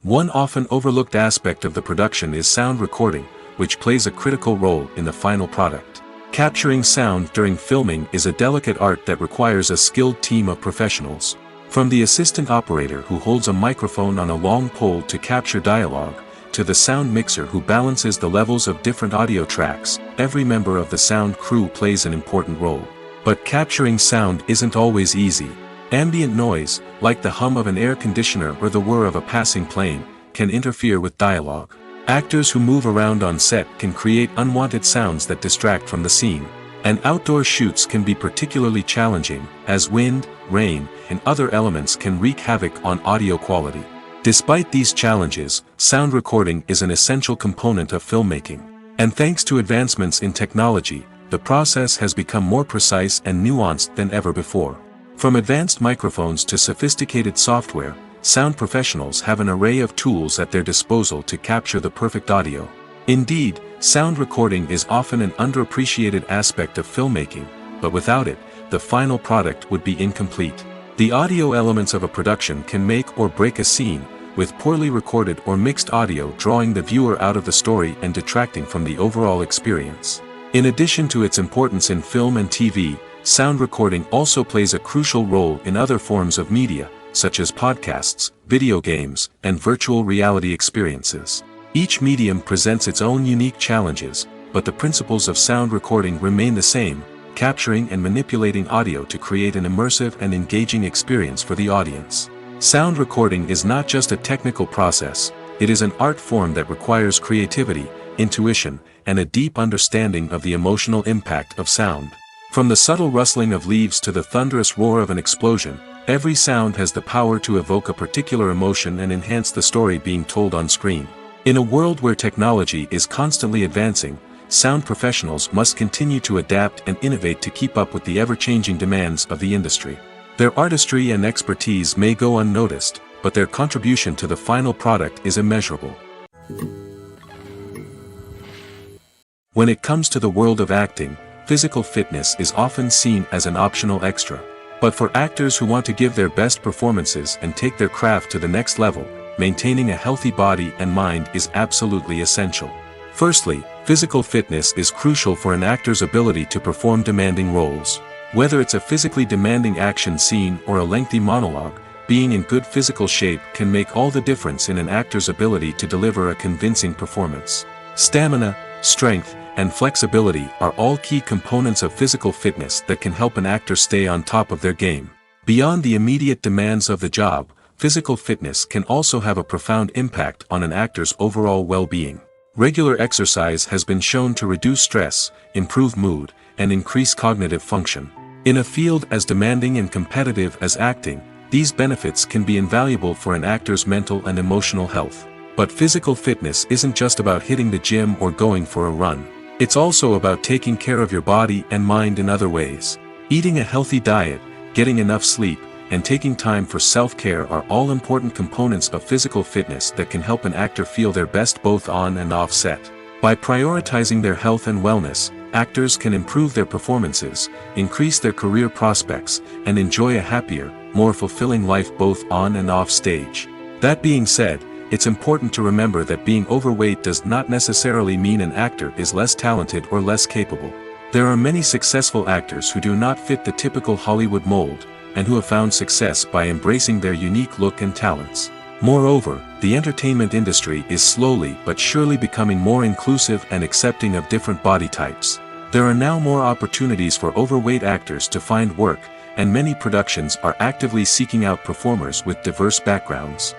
One often overlooked aspect of the production is sound recording, which plays a critical role in the final product. Capturing sound during filming is a delicate art that requires a skilled team of professionals. From the assistant operator who holds a microphone on a long pole to capture dialogue, to the sound mixer who balances the levels of different audio tracks, every member of the sound crew plays an important role. But capturing sound isn't always easy. Ambient noise, like the hum of an air conditioner or the whir of a passing plane, can interfere with dialogue. Actors who move around on set can create unwanted sounds that distract from the scene. And outdoor shoots can be particularly challenging, as wind, rain, and other elements can wreak havoc on audio quality. Despite these challenges, sound recording is an essential component of filmmaking. And thanks to advancements in technology, the process has become more precise and nuanced than ever before. From advanced microphones to sophisticated software, sound professionals have an array of tools at their disposal to capture the perfect audio. Indeed, sound recording is often an underappreciated aspect of filmmaking, but without it, the final product would be incomplete. The audio elements of a production can make or break a scene, with poorly recorded or mixed audio drawing the viewer out of the story and detracting from the overall experience. In addition to its importance in film and TV, sound recording also plays a crucial role in other forms of media, such as podcasts, video games, and virtual reality experiences. Each medium presents its own unique challenges, but the principles of sound recording remain the same: capturing and manipulating audio to create an immersive and engaging experience for the audience. Sound recording is not just a technical process, it is an art form that requires creativity, intuition, and a deep understanding of the emotional impact of sound. From the subtle rustling of leaves to the thunderous roar of an explosion, every sound has the power to evoke a particular emotion and enhance the story being told on screen. In a world where technology is constantly advancing, sound professionals must continue to adapt and innovate to keep up with the ever-changing demands of the industry. Their artistry and expertise may go unnoticed, but their contribution to the final product is immeasurable. When it comes to the world of acting, physical fitness is often seen as an optional extra. But for actors who want to give their best performances and take their craft to the next level, maintaining a healthy body and mind is absolutely essential. Firstly, physical fitness is crucial for an actor's ability to perform demanding roles. Whether it's a physically demanding action scene or a lengthy monologue, being in good physical shape can make all the difference in an actor's ability to deliver a convincing performance. Stamina, strength, and flexibility are all key components of physical fitness that can help an actor stay on top of their game. Beyond the immediate demands of the job, physical fitness can also have a profound impact on an actor's overall well-being. Regular exercise has been shown to reduce stress, improve mood, and increase cognitive function. In a field as demanding and competitive as acting, these benefits can be invaluable for an actor's mental and emotional health. But physical fitness isn't just about hitting the gym or going for a run. It's also about taking care of your body and mind in other ways. Eating a healthy diet, getting enough sleep, and taking time for self-care are all important components of physical fitness that can help an actor feel their best both on and off set. By prioritizing their health and wellness, actors can improve their performances, increase their career prospects, and enjoy a happier, more fulfilling life both on and off stage. That being said, it's important to remember that being overweight does not necessarily mean an actor is less talented or less capable. There are many successful actors who do not fit the typical Hollywood mold, and who have found success by embracing their unique look and talents. Moreover, the entertainment industry is slowly but surely becoming more inclusive and accepting of different body types. There are now more opportunities for overweight actors to find work, and many productions are actively seeking out performers with diverse backgrounds.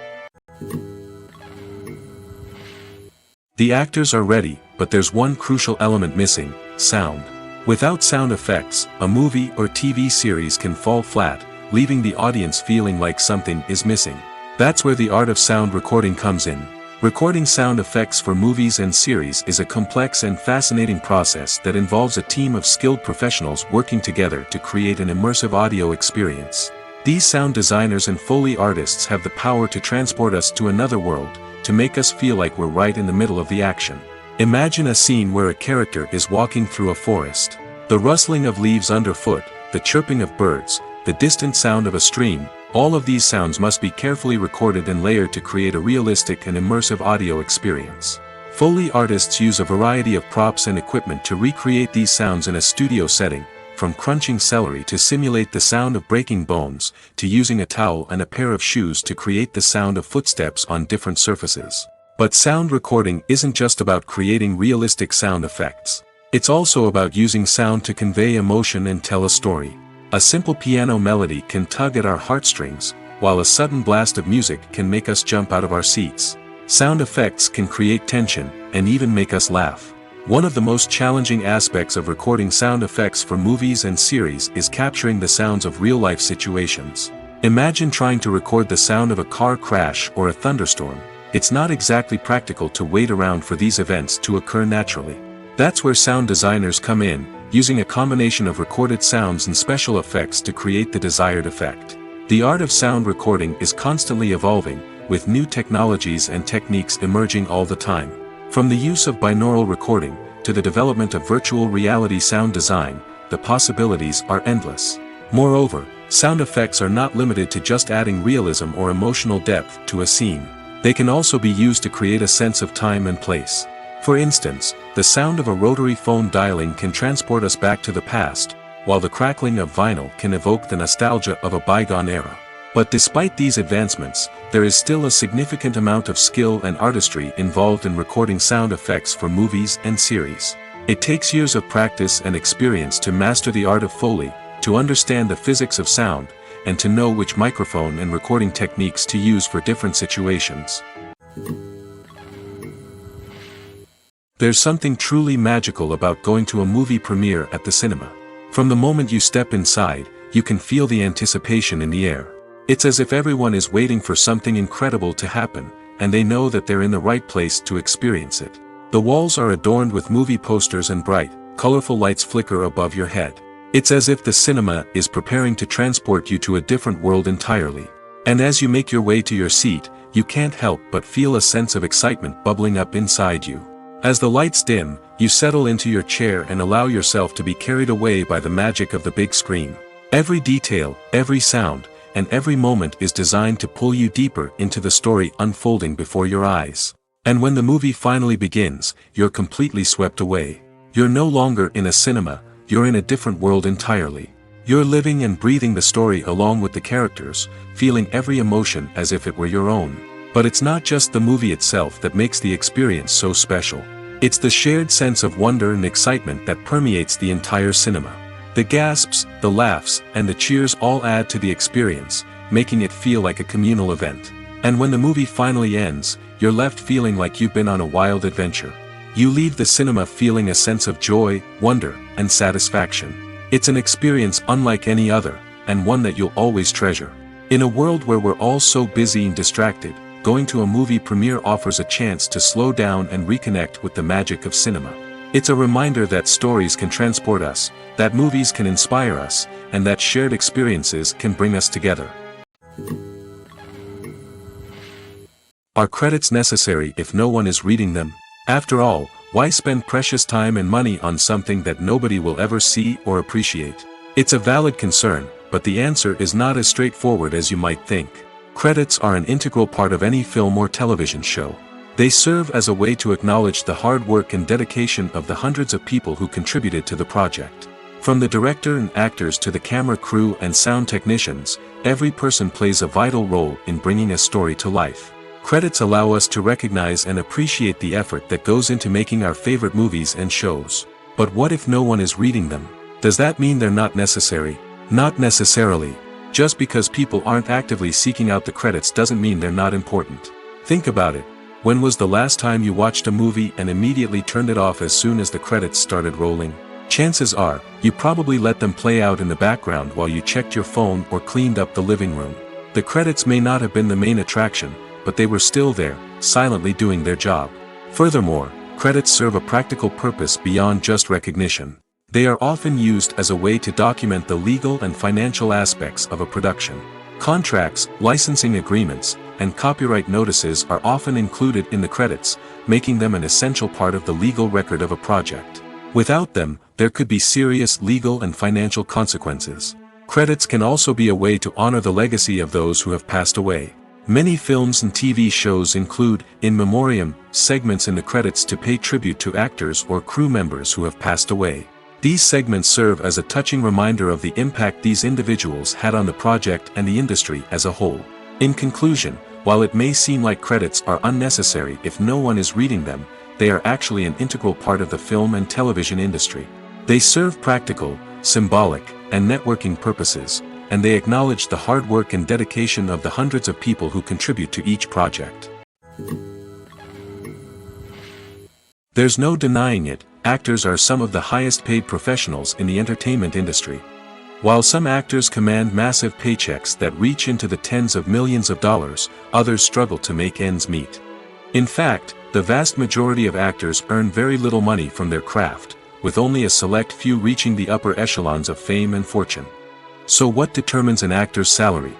The actors are ready, but there's one crucial element missing: sound. Without sound effects, a movie or TV series can fall flat, leaving the audience feeling like something is missing. That's where the art of sound recording comes in. Recording sound effects for movies and series is a complex and fascinating process that involves a team of skilled professionals working together to create an immersive audio experience. These sound designers and Foley artists have the power to transport us to another world, to make us feel like we're right in the middle of the action. Imagine a scene where a character is walking through a forest. The rustling of leaves underfoot, the chirping of birds, the distant sound of a stream, all of these sounds must be carefully recorded and layered to create a realistic and immersive audio experience. Foley artists use a variety of props and equipment to recreate these sounds in a studio setting, from crunching celery to simulate the sound of breaking bones, to using a towel and a pair of shoes to create the sound of footsteps on different surfaces. But sound recording isn't just about creating realistic sound effects. It's also about using sound to convey emotion and tell a story. A simple piano melody can tug at our heartstrings, while a sudden blast of music can make us jump out of our seats. Sound effects can create tension, and even make us laugh. One of the most challenging aspects of recording sound effects for movies and series is capturing the sounds of real-life situations. Imagine trying to record the sound of a car crash or a thunderstorm. It's not exactly practical to wait around for these events to occur naturally. That's where sound designers come in, using a combination of recorded sounds and special effects to create the desired effect. The art of sound recording is constantly evolving, with new technologies and techniques emerging all the time. From the use of binaural recording, to the development of virtual reality sound design, the possibilities are endless. Moreover, sound effects are not limited to just adding realism or emotional depth to a scene. They can also be used to create a sense of time and place. For instance, the sound of a rotary phone dialing can transport us back to the past, while the crackling of vinyl can evoke the nostalgia of a bygone era. But despite these advancements, there is still a significant amount of skill and artistry involved in recording sound effects for movies and series. It takes years of practice and experience to master the art of Foley, to understand the physics of sound, and to know which microphone and recording techniques to use for different situations. There's something truly magical about going to a movie premiere at the cinema. From the moment you step inside, you can feel the anticipation in the air. It's as if everyone is waiting for something incredible to happen, and they know that they're in the right place to experience it. The walls are adorned with movie posters and bright, colorful lights flicker above your head. It's as if the cinema is preparing to transport you to a different world entirely. And as you make your way to your seat, you can't help but feel a sense of excitement bubbling up inside you. As the lights dim, you settle into your chair and allow yourself to be carried away by the magic of the big screen. Every detail, every sound, and every moment is designed to pull you deeper into the story unfolding before your eyes. And when the movie finally begins, you're completely swept away. You're no longer in a cinema, you're in a different world entirely. You're living and breathing the story along with the characters, feeling every emotion as if it were your own. But it's not just the movie itself that makes the experience so special. It's the shared sense of wonder and excitement that permeates the entire cinema. The gasps, the laughs, and the cheers all add to the experience, making it feel like a communal event. And when the movie finally ends, you're left feeling like you've been on a wild adventure. You leave the cinema feeling a sense of joy, wonder, and satisfaction. It's an experience unlike any other, and one that you'll always treasure. In a world where we're all so busy and distracted, going to a movie premiere offers a chance to slow down and reconnect with the magic of cinema. It's a reminder that stories can transport us, that movies can inspire us, and that shared experiences can bring us together. Are credits necessary if no one is reading them? After all, why spend precious time and money on something that nobody will ever see or appreciate? It's a valid concern, but the answer is not as straightforward as you might think. Credits are an integral part of any film or television show. They serve as a way to acknowledge the hard work and dedication of the hundreds of people who contributed to the project. From the director and actors to the camera crew and sound technicians, every person plays a vital role in bringing a story to life. Credits allow us to recognize and appreciate the effort that goes into making our favorite movies and shows. But what if no one is reading them? Does that mean they're not necessary? Not necessarily. Just because people aren't actively seeking out the credits doesn't mean they're not important. Think about it. When was the last time you watched a movie and immediately turned it off as soon as the credits started rolling? Chances are, you probably let them play out in the background while you checked your phone or cleaned up the living room. The credits may not have been the main attraction, but they were still there, silently doing their job. Furthermore, credits serve a practical purpose beyond just recognition. They are often used as a way to document the legal and financial aspects of a production. Contracts, licensing agreements, and copyright notices are often included in the credits, making them an essential part of the legal record of a project. Without them, there could be serious legal and financial consequences. Credits can also be a way to honor the legacy of those who have passed away. Many films and TV shows include, in memoriam, segments in the credits to pay tribute to actors or crew members who have passed away. These segments serve as a touching reminder of the impact these individuals had on the project and the industry as a whole. In conclusion, while it may seem like credits are unnecessary if no one is reading them, they are actually an integral part of the film and television industry. They serve practical, symbolic, and networking purposes, and they acknowledge the hard work and dedication of the hundreds of people who contribute to each project. There's no denying it, actors are some of the highest paid professionals in the entertainment industry. While some actors command massive paychecks that reach into the tens of millions of dollars, others struggle to make ends meet. In fact, the vast majority of actors earn very little money from their craft, with only a select few reaching the upper echelons of fame and fortune. So what determines an actor's salary?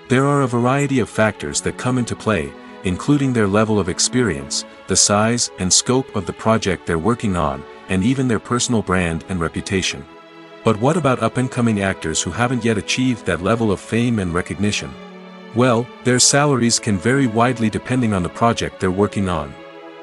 There are a variety of factors that come into play, including their level of experience, the size and scope of the project they're working on, and even their personal brand and reputation. But what about up-and-coming actors who haven't yet achieved that level of fame and recognition? Well, their salaries can vary widely depending on the project they're working on.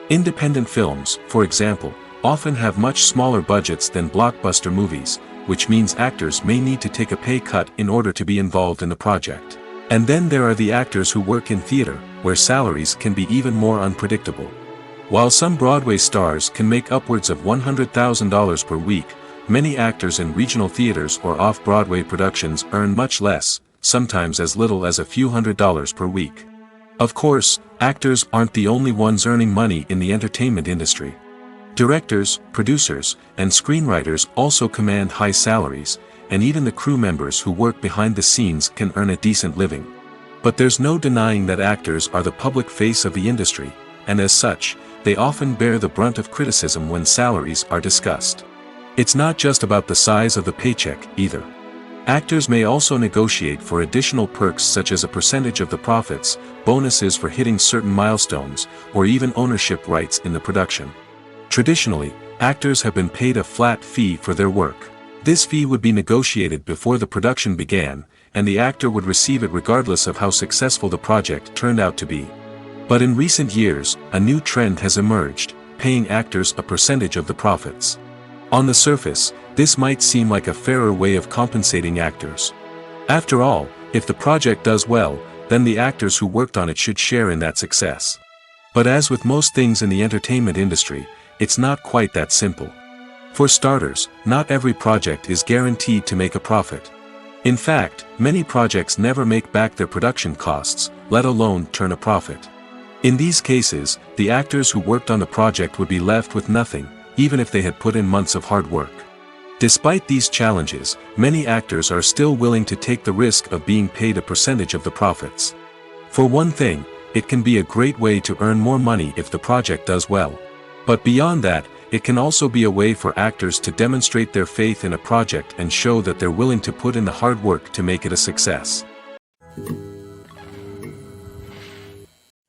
Independent films, for example, often have much smaller budgets than blockbuster movies, which means actors may need to take a pay cut in order to be involved in the project. And then there are the actors who work in theater, where salaries can be even more unpredictable. While some Broadway stars can make upwards of $100,000 per week, many actors in regional theaters or off-Broadway productions earn much less, sometimes as little as a few $100s per week. Of course, actors aren't the only ones earning money in the entertainment industry. Directors, producers, and screenwriters also command high salaries, and even the crew members who work behind the scenes can earn a decent living. But there's no denying that actors are the public face of the industry, and as such, they often bear the brunt of criticism when salaries are discussed. It's not just about the size of the paycheck, either. Actors may also negotiate for additional perks such as a percentage of the profits, bonuses for hitting certain milestones, or even ownership rights in the production. Traditionally, actors have been paid a flat fee for their work. This fee would be negotiated before the production began, and the actor would receive it regardless of how successful the project turned out to be. But in recent years, a new trend has emerged, paying actors a percentage of the profits. On the surface, this might seem like a fairer way of compensating actors. After all, if the project does well, then the actors who worked on it should share in that success. But as with most things in the entertainment industry, it's not quite that simple. For starters, not every project is guaranteed to make a profit. In fact, many projects never make back their production costs, let alone turn a profit. In these cases, the actors who worked on the project would be left with nothing, even if they had put in months of hard work. Despite these challenges, many actors are still willing to take the risk of being paid a percentage of the profits. For one thing, it can be a great way to earn more money if the project does well. But beyond that, it can also be a way for actors to demonstrate their faith in a project and show that they're willing to put in the hard work to make it a success.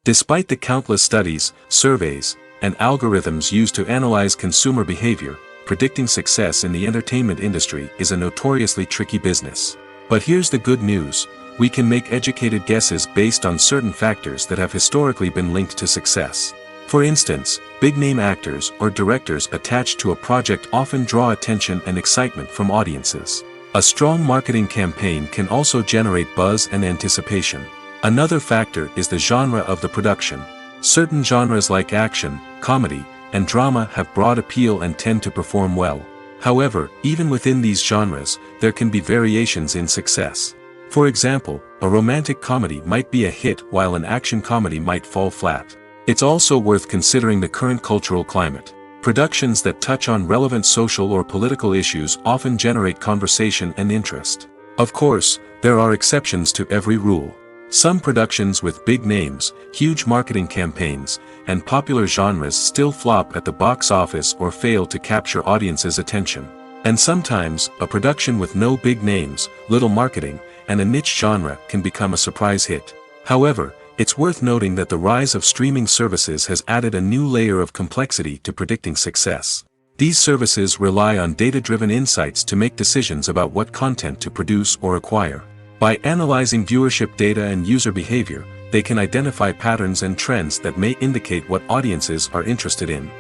Despite the countless studies, surveys, and algorithms used to analyze consumer behavior, predicting success in the entertainment industry is a notoriously tricky business. But here's the good news: we can make educated guesses based on certain factors that have historically been linked to success. For instance, big-name actors or directors attached to a project often draw attention and excitement from audiences. A strong marketing campaign can also generate buzz and anticipation. Another factor is the genre of the production. Certain genres like action, comedy, and drama have broad appeal and tend to perform well. However, even within these genres, there can be variations in success. For example, a romantic comedy might be a hit while an action comedy might fall flat. It's also worth considering the current cultural climate. Productions that touch on relevant social or political issues often generate conversation and interest. Of course, there are exceptions to every rule. Some productions with big names, huge marketing campaigns, and popular genres still flop at the box office or fail to capture audiences' attention. And sometimes, a production with no big names, little marketing, and a niche genre can become a surprise hit. However, it's worth noting that the rise of streaming services has added a new layer of complexity to predicting success. These services rely on data-driven insights to make decisions about what content to produce or acquire. By analyzing viewership data and user behavior, they can identify patterns and trends that may indicate what audiences are interested in.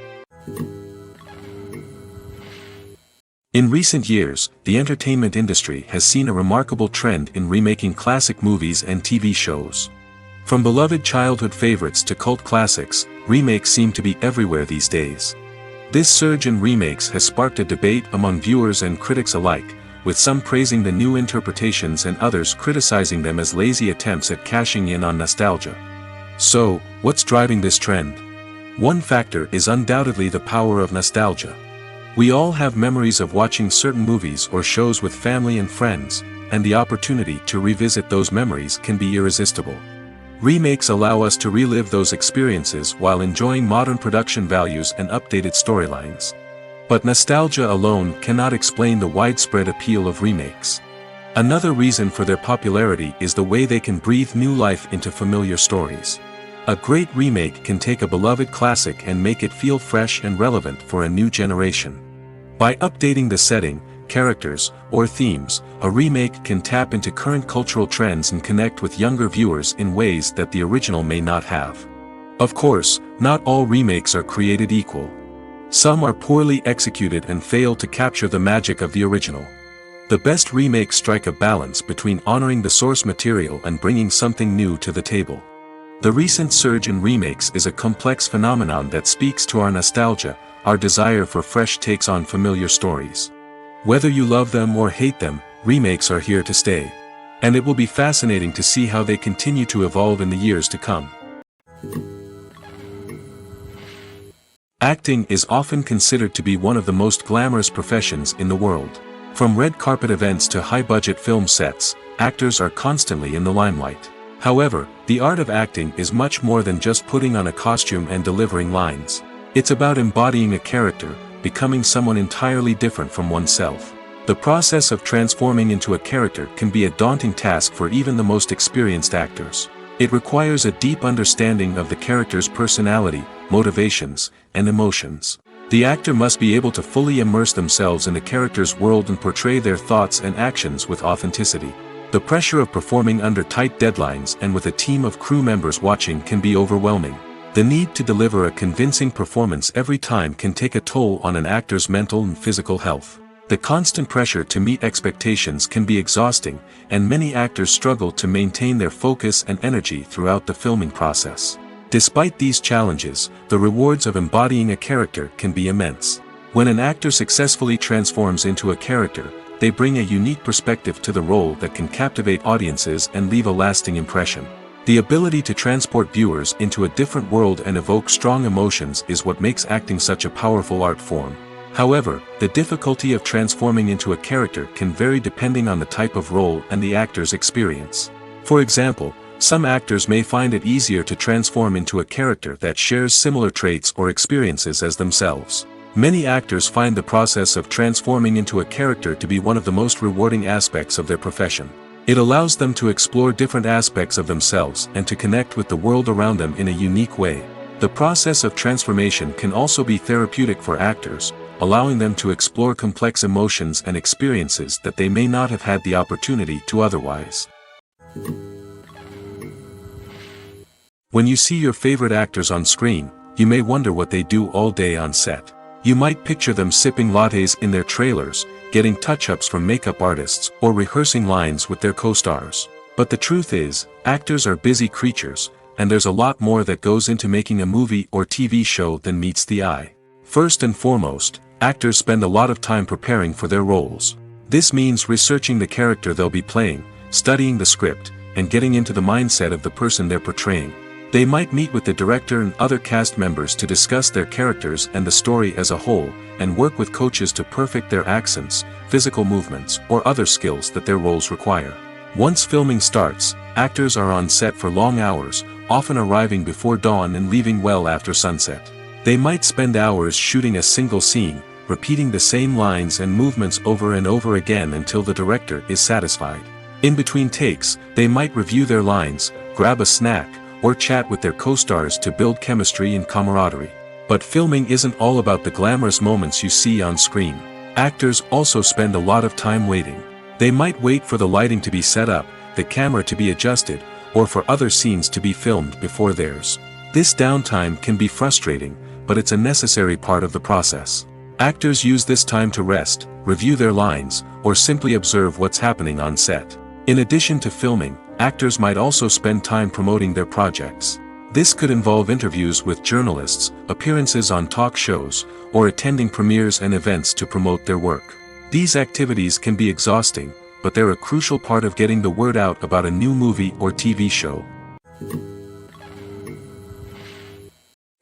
In recent years, the entertainment industry has seen a remarkable trend in remaking classic movies and TV shows. From beloved childhood favorites to cult classics, remakes seem to be everywhere these days. This surge in remakes has sparked a debate among viewers and critics alike, with some praising the new interpretations and others criticizing them as lazy attempts at cashing in on nostalgia. So, what's driving this trend? One factor is undoubtedly the power of nostalgia. We all have memories of watching certain movies or shows with family and friends, and the opportunity to revisit those memories can be irresistible. Remakes allow us to relive those experiences while enjoying modern production values and updated storylines. But nostalgia alone cannot explain the widespread appeal of remakes. Another reason for their popularity is the way they can breathe new life into familiar stories. A great remake can take a beloved classic and make it feel fresh and relevant for a new generation. By updating the setting, characters, or themes, a remake can tap into current cultural trends and connect with younger viewers in ways that the original may not have. Of course, not all remakes are created equal. Some are poorly executed and fail to capture the magic of the original. The best remakes strike a balance between honoring the source material and bringing something new to the table. The recent surge in remakes is a complex phenomenon that speaks to our nostalgia, our desire for fresh takes on familiar stories. Whether you love them or hate them, remakes are here to stay. And it will be fascinating to see how they continue to evolve in the years to come. Acting is often considered to be one of the most glamorous professions in the world. From red carpet events to high-budget film sets, actors are constantly in the limelight. However, the art of acting is much more than just putting on a costume and delivering lines. It's about embodying a character, becoming someone entirely different from oneself. The process of transforming into a character can be a daunting task for even the most experienced actors. It requires a deep understanding of the character's personality, motivations, and emotions. The actor must be able to fully immerse themselves in the character's world and portray their thoughts and actions with authenticity. The pressure of performing under tight deadlines and with a team of crew members watching can be overwhelming. The need to deliver a convincing performance every time can take a toll on an actor's mental and physical health. The constant pressure to meet expectations can be exhausting, and many actors struggle to maintain their focus and energy throughout the filming process. Despite these challenges, the rewards of embodying a character can be immense. When an actor successfully transforms into a character, they bring a unique perspective to the role that can captivate audiences and leave a lasting impression. The ability to transport viewers into a different world and evoke strong emotions is what makes acting such a powerful art form. However, the difficulty of transforming into a character can vary depending on the type of role and the actor's experience. For example, some actors may find it easier to transform into a character that shares similar traits or experiences as themselves. Many actors find the process of transforming into a character to be one of the most rewarding aspects of their profession. It allows them to explore different aspects of themselves and to connect with the world around them in a unique way. The process of transformation can also be therapeutic for actors, allowing them to explore complex emotions and experiences that they may not have had the opportunity to otherwise. When you see your favorite actors on screen, you may wonder what they do all day on set. You might picture them sipping lattes in their trailers, getting touch-ups from makeup artists, or rehearsing lines with their co-stars. But the truth is, actors are busy creatures, and there's a lot more that goes into making a movie or TV show than meets the eye. First and foremost, actors spend a lot of time preparing for their roles. This means researching the character they'll be playing, studying the script, and getting into the mindset of the person they're portraying. They might meet with the director and other cast members to discuss their characters and the story as a whole, and work with coaches to perfect their accents, physical movements, or other skills that their roles require. Once filming starts, actors are on set for long hours, often arriving before dawn and leaving well after sunset. They might spend hours shooting a single scene, repeating the same lines and movements over and over again until the director is satisfied. In between takes, they might review their lines, grab a snack, or chat with their co-stars to build chemistry and camaraderie. But filming isn't all about the glamorous moments you see on screen. Actors also spend a lot of time waiting. They might wait for the lighting to be set up, the camera to be adjusted, or for other scenes to be filmed before theirs. This downtime can be frustrating, but it's a necessary part of the process. Actors use this time to rest, review their lines, or simply observe what's happening on set. In addition to filming, actors might also spend time promoting their projects. This could involve interviews with journalists, appearances on talk shows, or attending premieres and events to promote their work. These activities can be exhausting, but they're a crucial part of getting the word out about a new movie or TV show.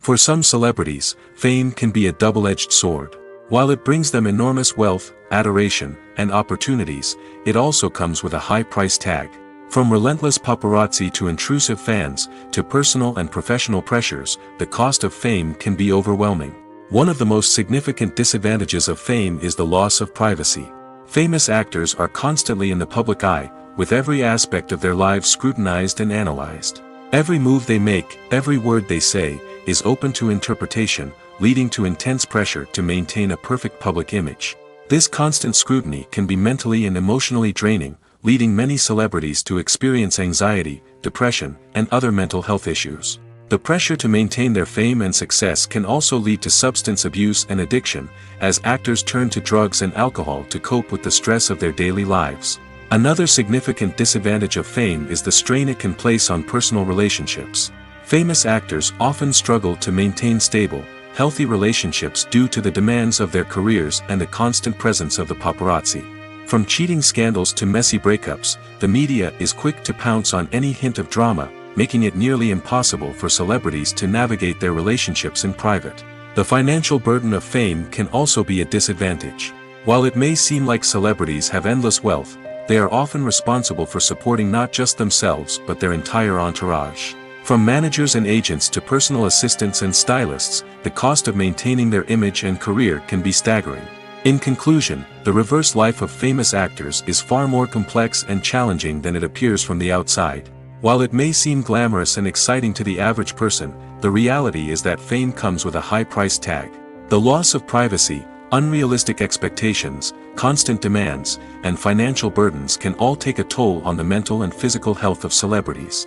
For some celebrities, fame can be a double-edged sword. While it brings them enormous wealth, adoration, and opportunities, it also comes with a high price tag. From relentless paparazzi to intrusive fans, to personal and professional pressures, the cost of fame can be overwhelming. One of the most significant disadvantages of fame is the loss of privacy. Famous actors are constantly in the public eye, with every aspect of their lives scrutinized and analyzed. Every move they make, every word they say, is open to interpretation, leading to intense pressure to maintain a perfect public image. This constant scrutiny can be mentally and emotionally draining, leading many celebrities to experience anxiety, depression, and other mental health issues. The pressure to maintain their fame and success can also lead to substance abuse and addiction, as actors turn to drugs and alcohol to cope with the stress of their daily lives. Another significant disadvantage of fame is the strain it can place on personal relationships. Famous actors often struggle to maintain stable, healthy relationships due to the demands of their careers and the constant presence of the paparazzi. From cheating scandals to messy breakups, the media is quick to pounce on any hint of drama, making it nearly impossible for celebrities to navigate their relationships in private. The financial burden of fame can also be a disadvantage. While it may seem like celebrities have endless wealth, they are often responsible for supporting not just themselves but their entire entourage. From managers and agents to personal assistants and stylists, the cost of maintaining their image and career can be staggering. In conclusion, the reverse life of famous actors is far more complex and challenging than it appears from the outside. While it may seem glamorous and exciting to the average person, the reality is that fame comes with a high price tag. The loss of privacy, unrealistic expectations, constant demands, and financial burdens can all take a toll on the mental and physical health of celebrities.